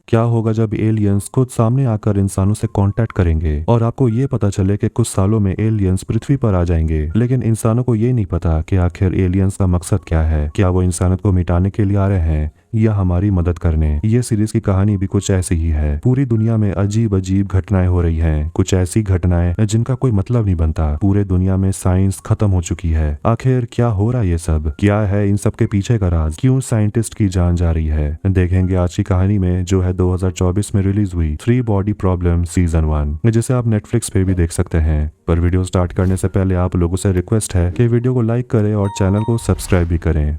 क्या होगा जब एलियंस खुद सामने आकर इंसानों से कांटेक्ट करेंगे और आपको ये पता चले कि कुछ सालों में एलियंस पृथ्वी पर आ जाएंगे, लेकिन इंसानों को ये नहीं पता कि आखिर एलियंस का मकसद क्या है। क्या वो इंसानियत को मिटाने के लिए आ रहे हैं या हमारी मदद करने। ये सीरीज की कहानी भी कुछ ऐसी ही है। पूरी दुनिया में अजीब अजीब घटनाएं हो रही हैं, कुछ ऐसी घटनाएं जिनका कोई मतलब नहीं बनता। पूरे दुनिया में साइंस खत्म हो चुकी है। आखिर क्या हो रहा है ये सब? क्या है इन सब के पीछे का राज? क्यों साइंटिस्ट की जान जा रही है? देखेंगे आज की कहानी में, जो है 2024 में रिलीज हुई 3 बॉडी प्रॉब्लम सीजन 1, जिसे आप नेटफ्लिक्स पे भी देख सकते हैं। पर वीडियो स्टार्ट करने से पहले आप लोगों से रिक्वेस्ट है कि वीडियो को लाइक करें और चैनल को सब्सक्राइब भी करें।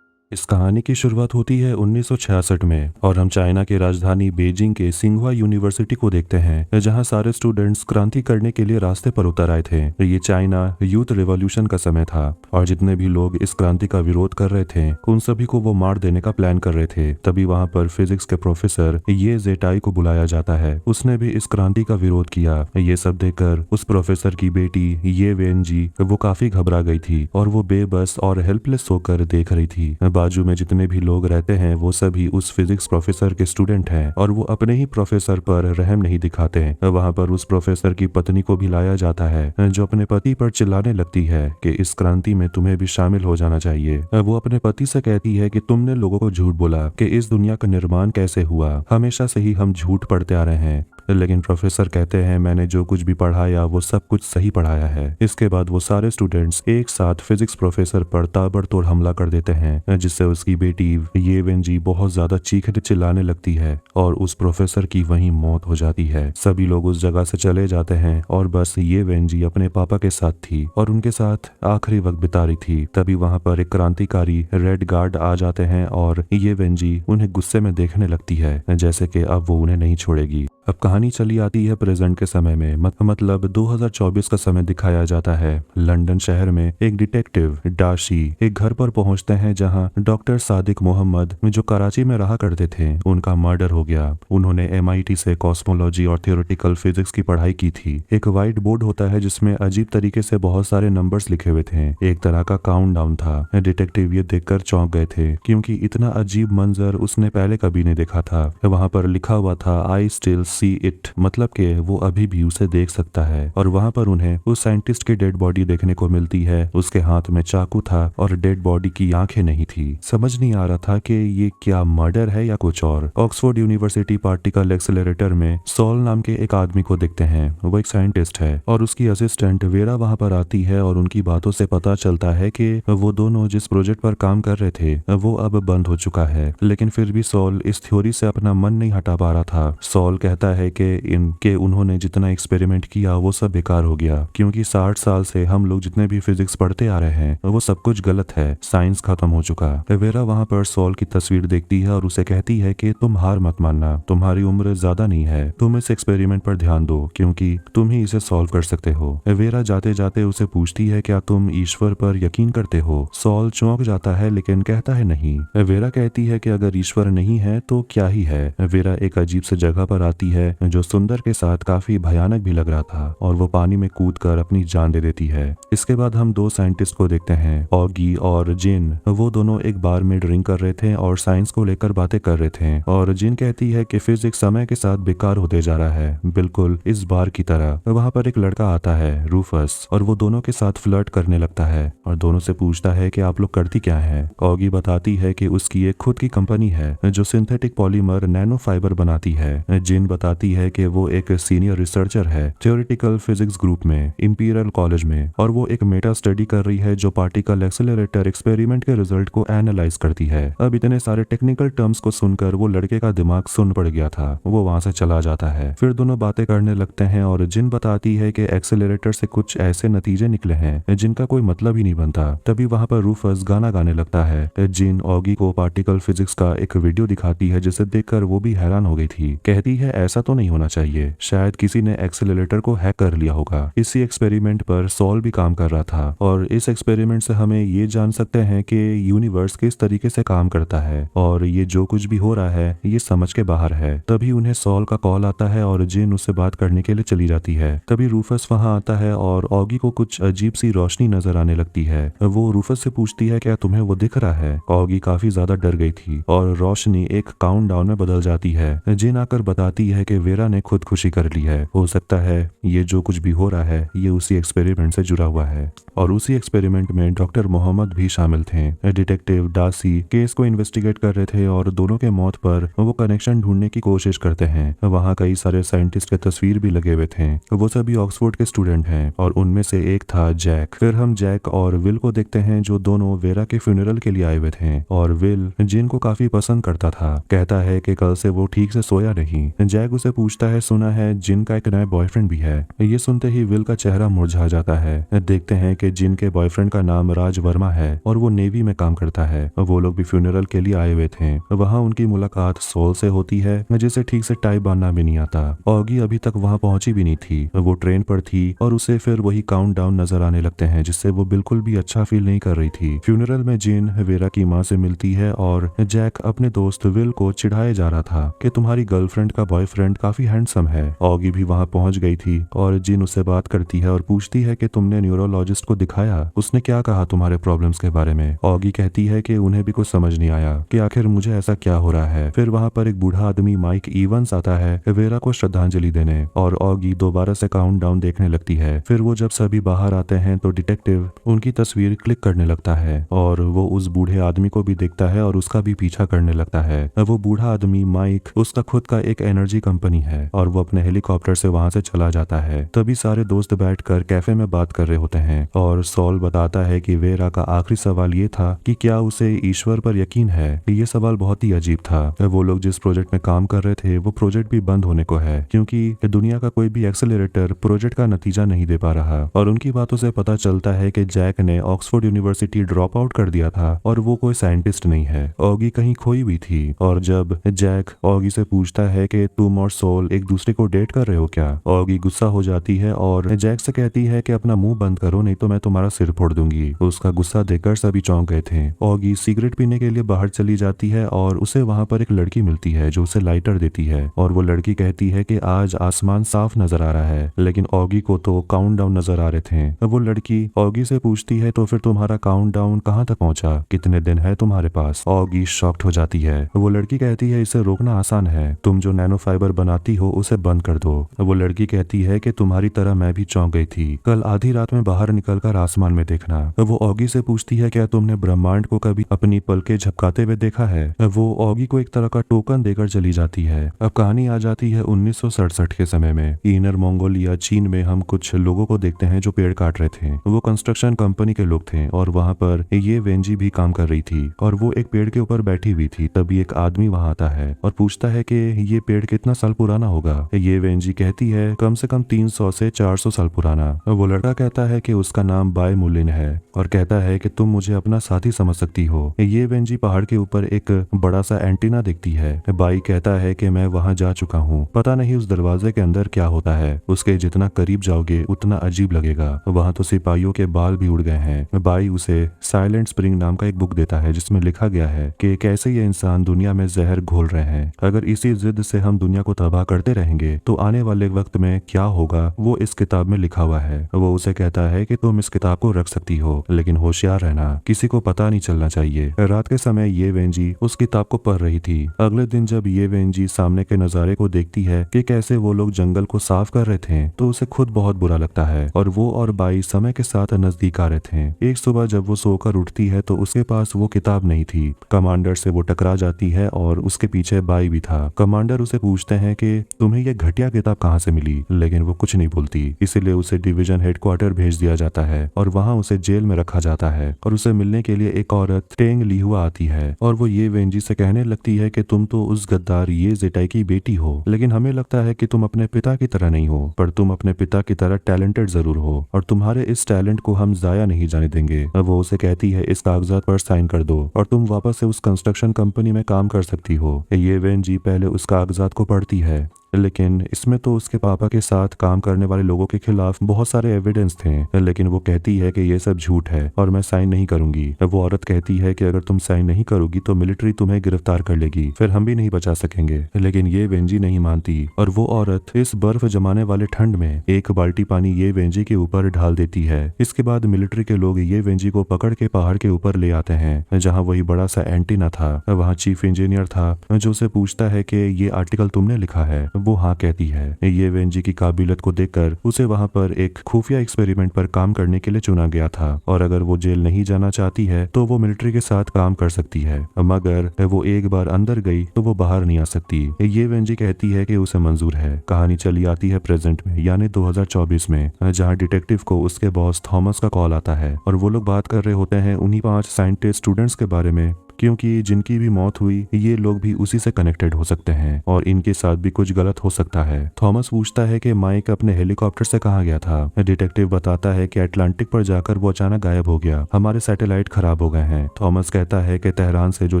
इस कहानी की शुरुआत होती है 1966 में और हम चाइना की राजधानी बीजिंग के सिंघुआ यूनिवर्सिटी को देखते हैं, जहां सारे स्टूडेंट्स क्रांति करने के लिए रास्ते पर उतर आए थे। ये चाइना यूथ रिवॉल्यूशन का समय था और जितने भी लोग इस क्रांति का विरोध कर रहे थे उन सभी को वो मार देने का प्लान कर रहे थे। तभी वहां पर फिजिक्स के प्रोफेसर ये जेटाई को बुलाया जाता है। उसने भी इस क्रांति का विरोध किया। ये सब देखकर उस प्रोफेसर की बेटी ये वेन जी वो काफी घबरा गई थी और वो बेबस और हेल्पलेस होकर देख रही थी। बाजू में जितने भी लोग रहते हैं वो सभी उस फिजिक्स प्रोफेसर के स्टूडेंट हैं और वो अपने ही प्रोफेसर पर रहम नहीं दिखाते। वहां पर उस प्रोफेसर की पत्नी को भी लाया जाता है, जो अपने पति पर चिल्लाने लगती है कि इस क्रांति में तुम्हें भी शामिल हो जाना चाहिए। वो अपने पति से कहती है कि तुमने लोगों को झूठ बोला कि इस दुनिया का निर्माण कैसे हुआ। हमेशा से ही हम झूठ पढ़ते आ रहे हैं। लेकिन प्रोफेसर कहते हैं मैंने जो कुछ भी पढ़ाया वो सब कुछ सही पढ़ाया है। इसके बाद वो सारे स्टूडेंट्स एक साथ फिजिक्स प्रोफेसर पर ताबड़तोड़ हमला कर देते हैं, जिससे उसकी बेटी ये वेन जी बहुत ज्यादा चीखने चिल्लाने लगती है और उस प्रोफेसर की वहीं मौत हो जाती है। सभी लोग उस जगह से चले जाते हैं और बस ये वेन जी अपने पापा के साथ थी और उनके साथ आखिरी वक्त बिता रही थी। तभी वहां पर एक क्रांतिकारी रेड गार्ड आ जाते हैं और ये वेन जी उन्हें गुस्से में देखने लगती है, जैसे कि अब वो उन्हें नहीं छोड़ेगी। अब कहानी चली आती है प्रेजेंट के समय में, मतलब 2024 का समय दिखाया जाता है। लंदन शहर में एक डिटेक्टिव डाशी एक घर पर पहुंचते हैं जहां डॉक्टर सादिक मोहम्मद जो कराची में रहा करते थे उनका मर्डर हो गया। उन्होंने MIT से कॉस्मोलॉजी और थियोरेटिकल फिजिक्स की पढ़ाई की थी। एक व्हाइट बोर्ड होता है जिसमें अजीब तरीके से बहुत सारे नंबर्स लिखे हुए थे, एक तरह का काउंटडाउन था। डिटेक्टिव ये देखकर चौंक गए थे क्योंकि इतना अजीब मंजर उसने पहले कभी नहीं देखा था। वहां पर लिखा हुआ था आई स्टिल सी इट, मतलब कि वो अभी भी उसे देख सकता है। और वहां पर उन्हें उस साइंटिस्ट की डेड बॉडी देखने को मिलती है। उसके हाथ में चाकू था और डेड बॉडी की आंखें नहीं थी। समझ नहीं आ रहा था कि ये क्या मर्डर है या कुछ और। ऑक्सफोर्ड यूनिवर्सिटी पार्टिकल एक्सेलरेटर में सॉल नाम के एक आदमी को देखते हैं। वो एक साइंटिस्ट है और उसकी असिस्टेंट वेरा वहां पर आती है और उनकी बातों से पता चलता है कि वो दोनों जिस प्रोजेक्ट पर काम कर रहे थे वो अब बंद हो चुका है। लेकिन फिर भी सॉल इस थ्योरी से अपना मन नहीं हटा पा रहा था। सॉल कहता है कि उन्होंने जितना एक्सपेरिमेंट किया वो सब बेकार हो गया, क्योंकि 60 साल से हम लोग जितने भी फिजिक्स पढ़ते आ रहे हैं वो सब कुछ गलत है। साइंस खत्म हो चुका। वेरा वहां पर सॉल की तस्वीर देखती है और उसे कहती है कि तुम हार मत मानना, तुम्हारी उम्र ज्यादा नहीं है, तुम इस एक्सपेरिमेंट पर ध्यान दो क्योंकि तुम ही इसे सॉल्व कर सकते हो। वेरा जाते जाते उसे पूछती है क्या तुम ईश्वर पर यकीन करते हो। सॉल चौंक जाता है लेकिन कहता है नहीं। वेरा कहती है कि अगर ईश्वर नहीं है तो क्या ही है। वेरा एक अजीब से जगह पर आती है जो सुंदर के साथ काफी भयानक भी लग रहा था और वो पानी में कूदकर अपनी जान दे देती है। इसके बाद हम दो साइंटिस्ट को देखते हैं, ऑगी और जिन। वो दोनों एक बार में ड्रिंक कर रहे थे और साइंस को लेकर बातें कर रहे थे और जिन कहती है कि फिजिक्स समय के साथ बेकार होते जा रहा है, बिल्कुल इस बार की तरह। वहां पर एक लड़का आता है रूफस और वो दोनों के साथ फ्लर्ट करने लगता है और दोनों से पूछता है कि आप लोग करती क्या है। ऑगी बताती है कि उसकी एक खुद की कंपनी है जो सिंथेटिक पॉलीमर नैनो फाइबर बनाती है। जिन बताती है कि वो एक सीनियर रिसर्चर है थियोरेटिकल फिजिक्स ग्रुप में इंपीरियल कॉलेज में और वो एक मेटा स्टडी कर रही है जो पार्टिकल एक्सेलरेटर एक्सपेरिमेंट के रिजल्ट को एनालाइज करती है। अब इतने सारे टेक्निकल टर्म्स को सुनकर वो लड़के का दिमाग सुन्न पड़ गया था। वो वहां से चला जाता है। फिर दोनों बातें करने लगते हैं और जिन बताती है कि एक्सेलरेटर से कुछ ऐसे नतीजे निकले हैं जिनका कोई मतलब ही नहीं बनता। तभी वहां पर रूफस गाना गाने लगता है। जिन ऑगी को पार्टिकल फिजिक्स का एक वीडियो दिखाती है जिसे देखकर वो भी हैरान हो गई थी। कहती है ऐसा तो नहीं होना चाहिए, शायद किसी ने एक्सेलरेटर को हैक कर लिया होगा। इसी एक्सपेरिमेंट पर सॉल भी काम कर रहा था और इस एक्सपेरिमेंट से हमें ये जान सकते हैं कि यूनिवर्स किस तरीके से काम करता है और ये जो कुछ भी हो रहा है ये समझ के बाहर है। तभी उन्हें सॉल का कॉल आता है और जिन उससे बात करने के लिए चली जाती है। तभी रूफस वहां आता है और ऑगी को कुछ अजीब सी रोशनी नजर आने लगती है। वो रूफस से पूछती है क्या तुम्हें वो दिख रहा है। ऑगी काफी ज्यादा डर गई थी और रोशनी एक काउंटडाउन में बदल जाती है। जिन आकर बताती है कि वेरा ने खुदकुशी कर ली है। हो सकता है ये जो कुछ भी हो रहा है ये उसी एक्सपेरिमेंट से जुड़ा हुआ है और उसी एक्सपेरिमेंट में डॉक्टर मोहम्मद भी शामिल थे। डिटेक्टिव डासी केस को इन्वेस्टिगेट कर रहे थे और दोनों के मौत पर वो कनेक्शन ढूंढने की कोशिश करते हैं। वहाँ कई सारे साइंटिस्ट के तस्वीर भी लगे हुए थे। वो सभी ऑक्सफोर्ड के स्टूडेंट हैं और उनमें से एक था जैक। फिर हम जैक और विल को देखते हैं जो दोनों वेरा के फ्यूनरल के लिए आए हुए थे और विल जिन को काफी पसंद करता था। कहता है कि कल से वो ठीक से सोया नहीं। जैक उसे पूछता है सुना है जिन का एक नया बॉयफ्रेंड भी है। ये सुनते ही विल का चेहरा मुरझा जाता है। देखते हैं कि जिन के बॉयफ्रेंड का नाम राज वर्मा है और वो नेवी में काम करता है। वो लोग भी फ्यूनरल के लिए आए हुए थे। वहाँ उनकी मुलाकात सोल से होती है जिसे ठीक से टाई बांधना भी नहीं आता। ऑगी अभी तक वहाँ पहुंची भी नहीं थी। वो ट्रेन पर थी और उसे फिर वही काउंटडाउन नजर आने लगते हैं जिससे वो बिल्कुल भी अच्छा फील नहीं कर रही थी। फ्यूनरल में जिन वेरा की माँ से मिलती है और जैक अपने दोस्त विल को चिढ़ाए जा रहा था कि तुम्हारी गर्लफ्रेंड का बॉयफ्रेंड काफी हैंडसम है। ऑगी भी वहाँ पहुंच गई थी और जिन उससे बात करती है और पूछती है कि तुमने न्यूरोलॉजिस्ट को दिखाया, उसने क्या कहा तुम्हारे प्रॉब्लम्स के बारे में। ऑगी कहती है कि उन्हें भी कुछ समझ नहीं आया कि आखिर मुझे ऐसा क्या हो रहा है। फिर वहाँ पर एक बूढ़ा आदमी माइक इवंस आता है वेरा को श्रद्धांजलि देने और ऑगी दोबारा से काउंटडाउन देखने लगती है। फिर वो जब सभी बाहर आते हैं तो डिटेक्टिव उनकी तस्वीर क्लिक करने लगता है और वो उस बूढ़े आदमी को भी देखता है और उसका भी पीछा करने लगता है। वो बूढ़ा आदमी माइक उसका खुद का एक एनर्जी कंपनी है और वो अपने हेलीकॉप्टर से वहां से चला जाता है। तभी सारे दोस्त बैठकर कैफे में बात कर रहे होते हैं और सॉल बताता है कि वेरा का आखिरी सवाल ये था कि क्या उसे ईश्वर पर यकीन है। ये सवाल बहुत ही अजीब था। वो लोग जिस प्रोजेक्ट में काम कर रहे थे वो प्रोजेक्ट भी बंद होने को है क्योंकि दुनिया का कोई भी एक्सेलरेटर प्रोजेक्ट का नतीजा नहीं दे पा रहा। और उनकी बातों से पता चलता है कि जैक ने ऑक्सफोर्ड यूनिवर्सिटी ड्रॉप आउट कर दिया था और वो कोई साइंटिस्ट नहीं है। ऑगी कहीं खोई हुई थी और जब जैक ऑगी से पूछता है कि तुम और सोल एक दूसरे को डेट कर रहे हो क्या, ऑगी गुस्सा हो जाती है और जैक से कहती है कि अपना मुंह बंद करो नहीं तो मैं तुम्हारा सिर फोड़ दूंगी। उसका गुस्सा देखकर सभी चौंक गए थे। ऑगी सिगरेट पीने के लिए बाहर चली जाती है और उसे वहां पर एक लड़की मिलती है जो उसे लाइटर देती है और वो लड़की कहती है कि आज आसमान साफ नजर आ रहा है, लेकिन ऑगी को तो काउंटडाउन नजर आ रहे थे। वो लड़की ऑगी से पूछती है तो फिर तुम्हारा काउंटडाउन कहाँ तक पहुंचा, कितने दिन है तुम्हारे पास। ऑगी शॉक्ड हो जाती है। वो लड़की कहती है इसे रोकना आसान है, तुम जो नैनो फाइबर बनाती हो उसे बंद कर दो। वो लड़की कहती है कि तुम्हारी तरह मैं भी चौंक गई थी, कल आधी रात में बाहर निकलकर आसमान में देखना। वो ऑगी से पूछती है क्या तुमने ब्रह्मांड को कभी अपनी पलकें झपकाते हुए देखा है। वो ऑगी को एक तरह का टोकन देकर चली जाती है। अब कहानी आ जाती है 1967 के समय में। इनर मंगोलिया चीन में हम कुछ लोगों को देखते हैं जो पेड़ काट रहे थे। वो कंस्ट्रक्शन कंपनी के लोग थे और वहां पर ये वेंजी भी काम कर रही थी और वो एक पेड़ के ऊपर बैठी हुई थी। तभी एक आदमी वहां आता है और पूछता है कि ये पेड़ कितना साल पुराना होगा। ये वेंजी कहती है कम से कम 300 से 400 साल पुराना। वो लड़का कहता है कि उसका नाम बाय मुलिन है और कहता है कि तुम मुझे अपना साथी समझ सकती हो। ये वेंजी पहाड़ के ऊपर एक बड़ा सा एंटीना दिखती है। बाई कहता है कि मैं वहां जा चुका हूँ, पता नहीं उस दरवाजे के अंदर क्या होता है, उसके जितना करीब जाओगे उतना अजीब लगेगा। वहां तो सिपाहियों के बाल भी उड़ गए हैं। बाई उसे साइलेंट स्प्रिंग नाम का एक बुक देता है जिसमें लिखा गया है कि कैसे ये इंसान दुनिया में जहर घोल रहे हैं। अगर इसी जिद से हम दुनिया को तबाह करते रहेंगे तो आने वाले वक्त में क्या होगा वो इस किताब में लिखा हुआ है। वो उसे कहता है कि तुम इस किताब को रख सकती हो लेकिन होशियार रहना, किसी को पता नहीं चलना चाहिए। रात के समय ये वेंजी उस किताब को पढ़ रही थी। अगले दिन जब ये वेंजी सामने के नजारे को देखती है कि कैसे वो लोग जंगल को साफ कर रहे थे तो उसे खुद बहुत बुरा लगता है और वो और बाई समय के साथ नजदीक आ रहे थे। एक सुबह जब वो सोकर उठती है तो उसके पास वो किताब नहीं थी। कमांडर से वो टकरा जाती है और उसके पीछे बाई भी था। कमांडर उसे पूछते हैं कि तुम्हें ये घटिया किताब कहाँ से मिली, लेकिन वो कुछ नहीं बोलती। इसीलिए उसे डिवीजन हेडक्वार्टर भेज दिया जाता है और वहाँ उसे जेल में रखा जाता है और उसे मिलने के लिए एक औरत टेंग लिहुआ आती है और वो ये वेंजी से कहने लगती है कि तुम तो उस गद्दार ये जेटाई की बेटी हो, लेकिन हमें लगता है कि तुम अपने पिता की तरह नहीं हो, पर तुम अपने पिता की तरह टैलेंटेड जरूर हो और तुम्हारे इस टैलेंट को हम जाया नहीं जाने देंगे। वो उसे कहती है इस कागजात पर साइन कर दो और तुम वापस से उस कंस्ट्रक्शन कंपनी में काम कर सकती हो। ये वेंजी पहले उस कागजात को पढ़ती है लेकिन इसमें तो उसके पापा के साथ काम करने वाले लोगों के खिलाफ बहुत सारे एविडेंस थे, लेकिन वो कहती है कि ये सब झूठ है और मैं साइन नहीं करूंगी। वो औरत कहती है कि अगर तुम साइन नहीं करोगी तो मिलिट्री तुम्हें गिरफ्तार कर लेगी, फिर हम भी नहीं बचा सकेंगे। लेकिन ये वेंजी नहीं मानती और वो औरत इस बर्फ जमाने वाले ठंड में एक बाल्टी पानी ये वेंजी के ऊपर ढाल देती है। इसके बाद मिलिट्री के लोग ये वेंजी को पकड़ के पहाड़ के ऊपर ले आते हैं, जहाँ वही बड़ा सा एंटीना था। वहाँ चीफ इंजीनियर था जो उसे पूछता है कि ये आर्टिकल तुमने लिखा है। वो हाँ कहती है। ये वेंजी की काबिलियत को देखकर उसे वहाँ पर एक खुफिया एक्सपेरिमेंट पर काम करने के लिए चुना गया था, और अगर वो जेल नहीं जाना चाहती है तो वो मिलिट्री के साथ काम कर सकती है, मगर वो एक बार अंदर गई तो वो बाहर नहीं आ सकती। ये वेंजी कहती है कि उसे मंजूर है। कहानी चली आती है प्रेजेंट में, यानी 2024 में, जहाँ डिटेक्टिव को उसके बॉस थॉमस का कॉल आता है और वो लोग बात कर रहे होते हैं उन्हीं 5 साइंटिस्ट स्टूडेंट्स के बारे में, क्योंकि जिनकी भी मौत हुई ये लोग भी उसी से कनेक्टेड हो सकते हैं और इनके साथ भी कुछ गलत हो सकता है। थॉमस पूछता है कि माइक अपने हेलीकॉप्टर से कहाँ गया था। डिटेक्टिव बताता है कि अटलांटिक पर जाकर वो अचानक गायब हो गया, हमारे सैटेलाइट खराब हो गए हैं। थॉमस कहता है कि तेहरान से जो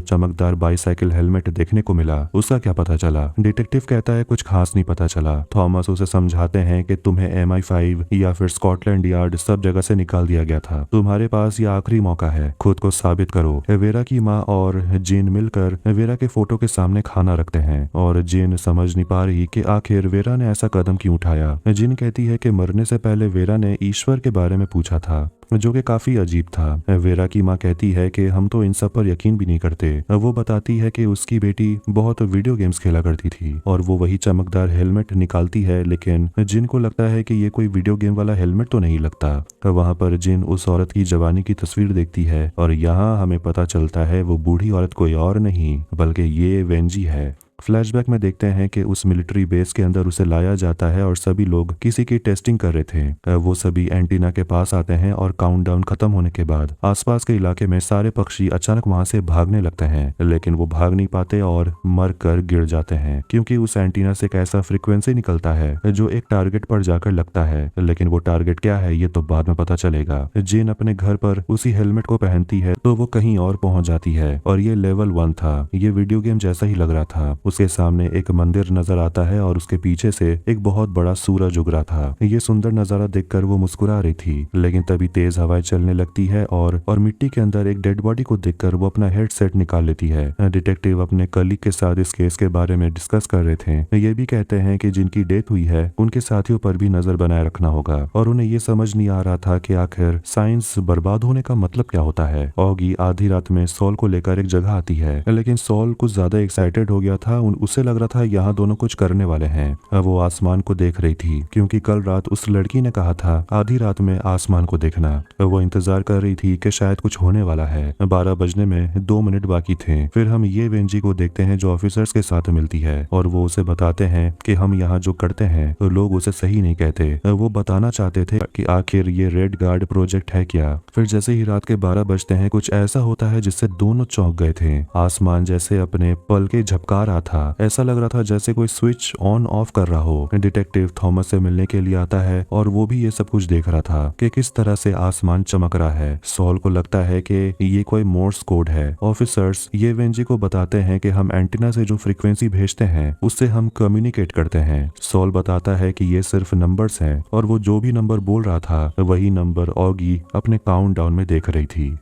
चमकदार बाईसाइकिल हेलमेट देखने को मिला उसका क्या पता चला। डिटेक्टिव कहता है कुछ खास नहीं पता चला। थॉमस उसे समझाते हैं कि तुम्हें MI5 या फिर स्कॉटलैंड यार्ड सब जगह से निकाल दिया गया था, तुम्हारे पास ये आखिरी मौका है, खुद को साबित करो। वेरा की माँ और जेन मिलकर वेरा के फोटो के सामने खाना रखते हैं और जेन समझ नहीं पा रही कि आखिर वेरा ने ऐसा कदम क्यों उठाया। जेन कहती है कि मरने से पहले वेरा ने ईश्वर के बारे में पूछा था, जो कि काफी अजीब था। वेरा की माँ कहती है कि हम तो इन सब पर यकीन भी नहीं करते। वो बताती है कि उसकी बेटी बहुत वीडियो गेम्स खेला करती थी और वो वही चमकदार हेलमेट निकालती है, लेकिन जिन को लगता है कि ये कोई वीडियो गेम वाला हेलमेट तो नहीं लगता। वहाँ पर जिन उस औरत की जवानी की तस्वीर देखती है और यहाँ हमें पता चलता है वो बूढ़ी औरत कोई और नहीं बल्कि ये वेंजी है। फ्लैशबैक में देखते हैं कि उस मिलिट्री बेस के अंदर उसे लाया जाता है और सभी लोग किसी की टेस्टिंग कर रहे थे। वो सभी एंटीना के पास आते हैं और काउंटडाउन खत्म होने के बाद आसपास के इलाके में सारे पक्षी अचानक वहां से भागने लगते हैं, लेकिन वो भाग नहीं पाते और मर कर गिर जाते हैं, क्योंकि उस एंटीना से एक ऐसा फ्रिक्वेंसी निकलता है जो एक टारगेट पर जाकर लगता है। लेकिन वो टारगेट क्या है ये तो बाद में पता चलेगा। जेन अपने घर पर उसी हेलमेट को पहनती है तो वो कहीं और पहुंच जाती है और ये लेवल 1 था। ये वीडियो गेम जैसा ही लग रहा था। उसके सामने एक मंदिर नजर आता है और उसके पीछे से एक बहुत बड़ा सूरज उग रहा था। ये सुंदर नजारा देखकर वो मुस्कुरा रही थी, लेकिन तभी तेज हवाएं चलने लगती है और मिट्टी के अंदर एक डेड बॉडी को देखकर वो अपना हेडसेट निकाल लेती है। डिटेक्टिव अपने कलीग के साथ इस केस के बारे में डिस्कस कर रहे थे। ये भी कहते हैं कि जिनकी डेथ हुई है उनके साथियों पर भी नजर बनाए रखना होगा और उन्हें ये समझ नहीं आ रहा था कि आखिर साइंस बर्बाद होने का मतलब क्या होता है। ऑगी आधी रात में सॉल को लेकर एक जगह आती है, लेकिन सॉल कुछ ज्यादा एक्साइटेड हो गया था। उसे लग रहा था यहाँ दोनों कुछ करने वाले हैं। वो आसमान को देख रही थी क्योंकि कल रात उस लड़की ने कहा था आधी रात में आसमान को देखना। वो इंतजार कर रही थी कि शायद कुछ होने वाला है। 12 बजने में 2 मिनट बाकी थे। फिर हम ये वेंजी को देखते हैं जो ऑफिसर्स के साथ मिलती है और वो उसे बताते हैं कि हम यहाँ जो करते हैं तो लोग उसे सही नहीं कहते। वो बताना चाहते थे कि आखिर ये रेड गार्ड प्रोजेक्ट है क्या। फिर जैसे ही रात के 12 बजते हैं कुछ ऐसा होता है जिससे दोनों चौंक गए थे। आसमान जैसे अपने पल के झपका रहा था। ऐसा लग रहा था जैसे कोई स्विच ऑन ऑफ कर रहा हो। डिटेक्टिव थॉमस से मिलने के लिए आता है और वो भी ये सब कुछ देख रहा था कि किस तरह से आसमान चमक रहा है। सॉल को लगता है कि ये कोई मोर्स कोड है। ऑफिसर्स ये वेंजी को बताते हैं कि हम एंटीना से जो फ्रीक्वेंसी भेजते हैं उससे हम कम्युनिकेट करते हैं। सॉल बताता है कि ये सिर्फ नंबर्स हैं और वो जो भी नंबर बोल रहा था वही नंबर ऑगी अपने काउंटडाउन में देख रही थी।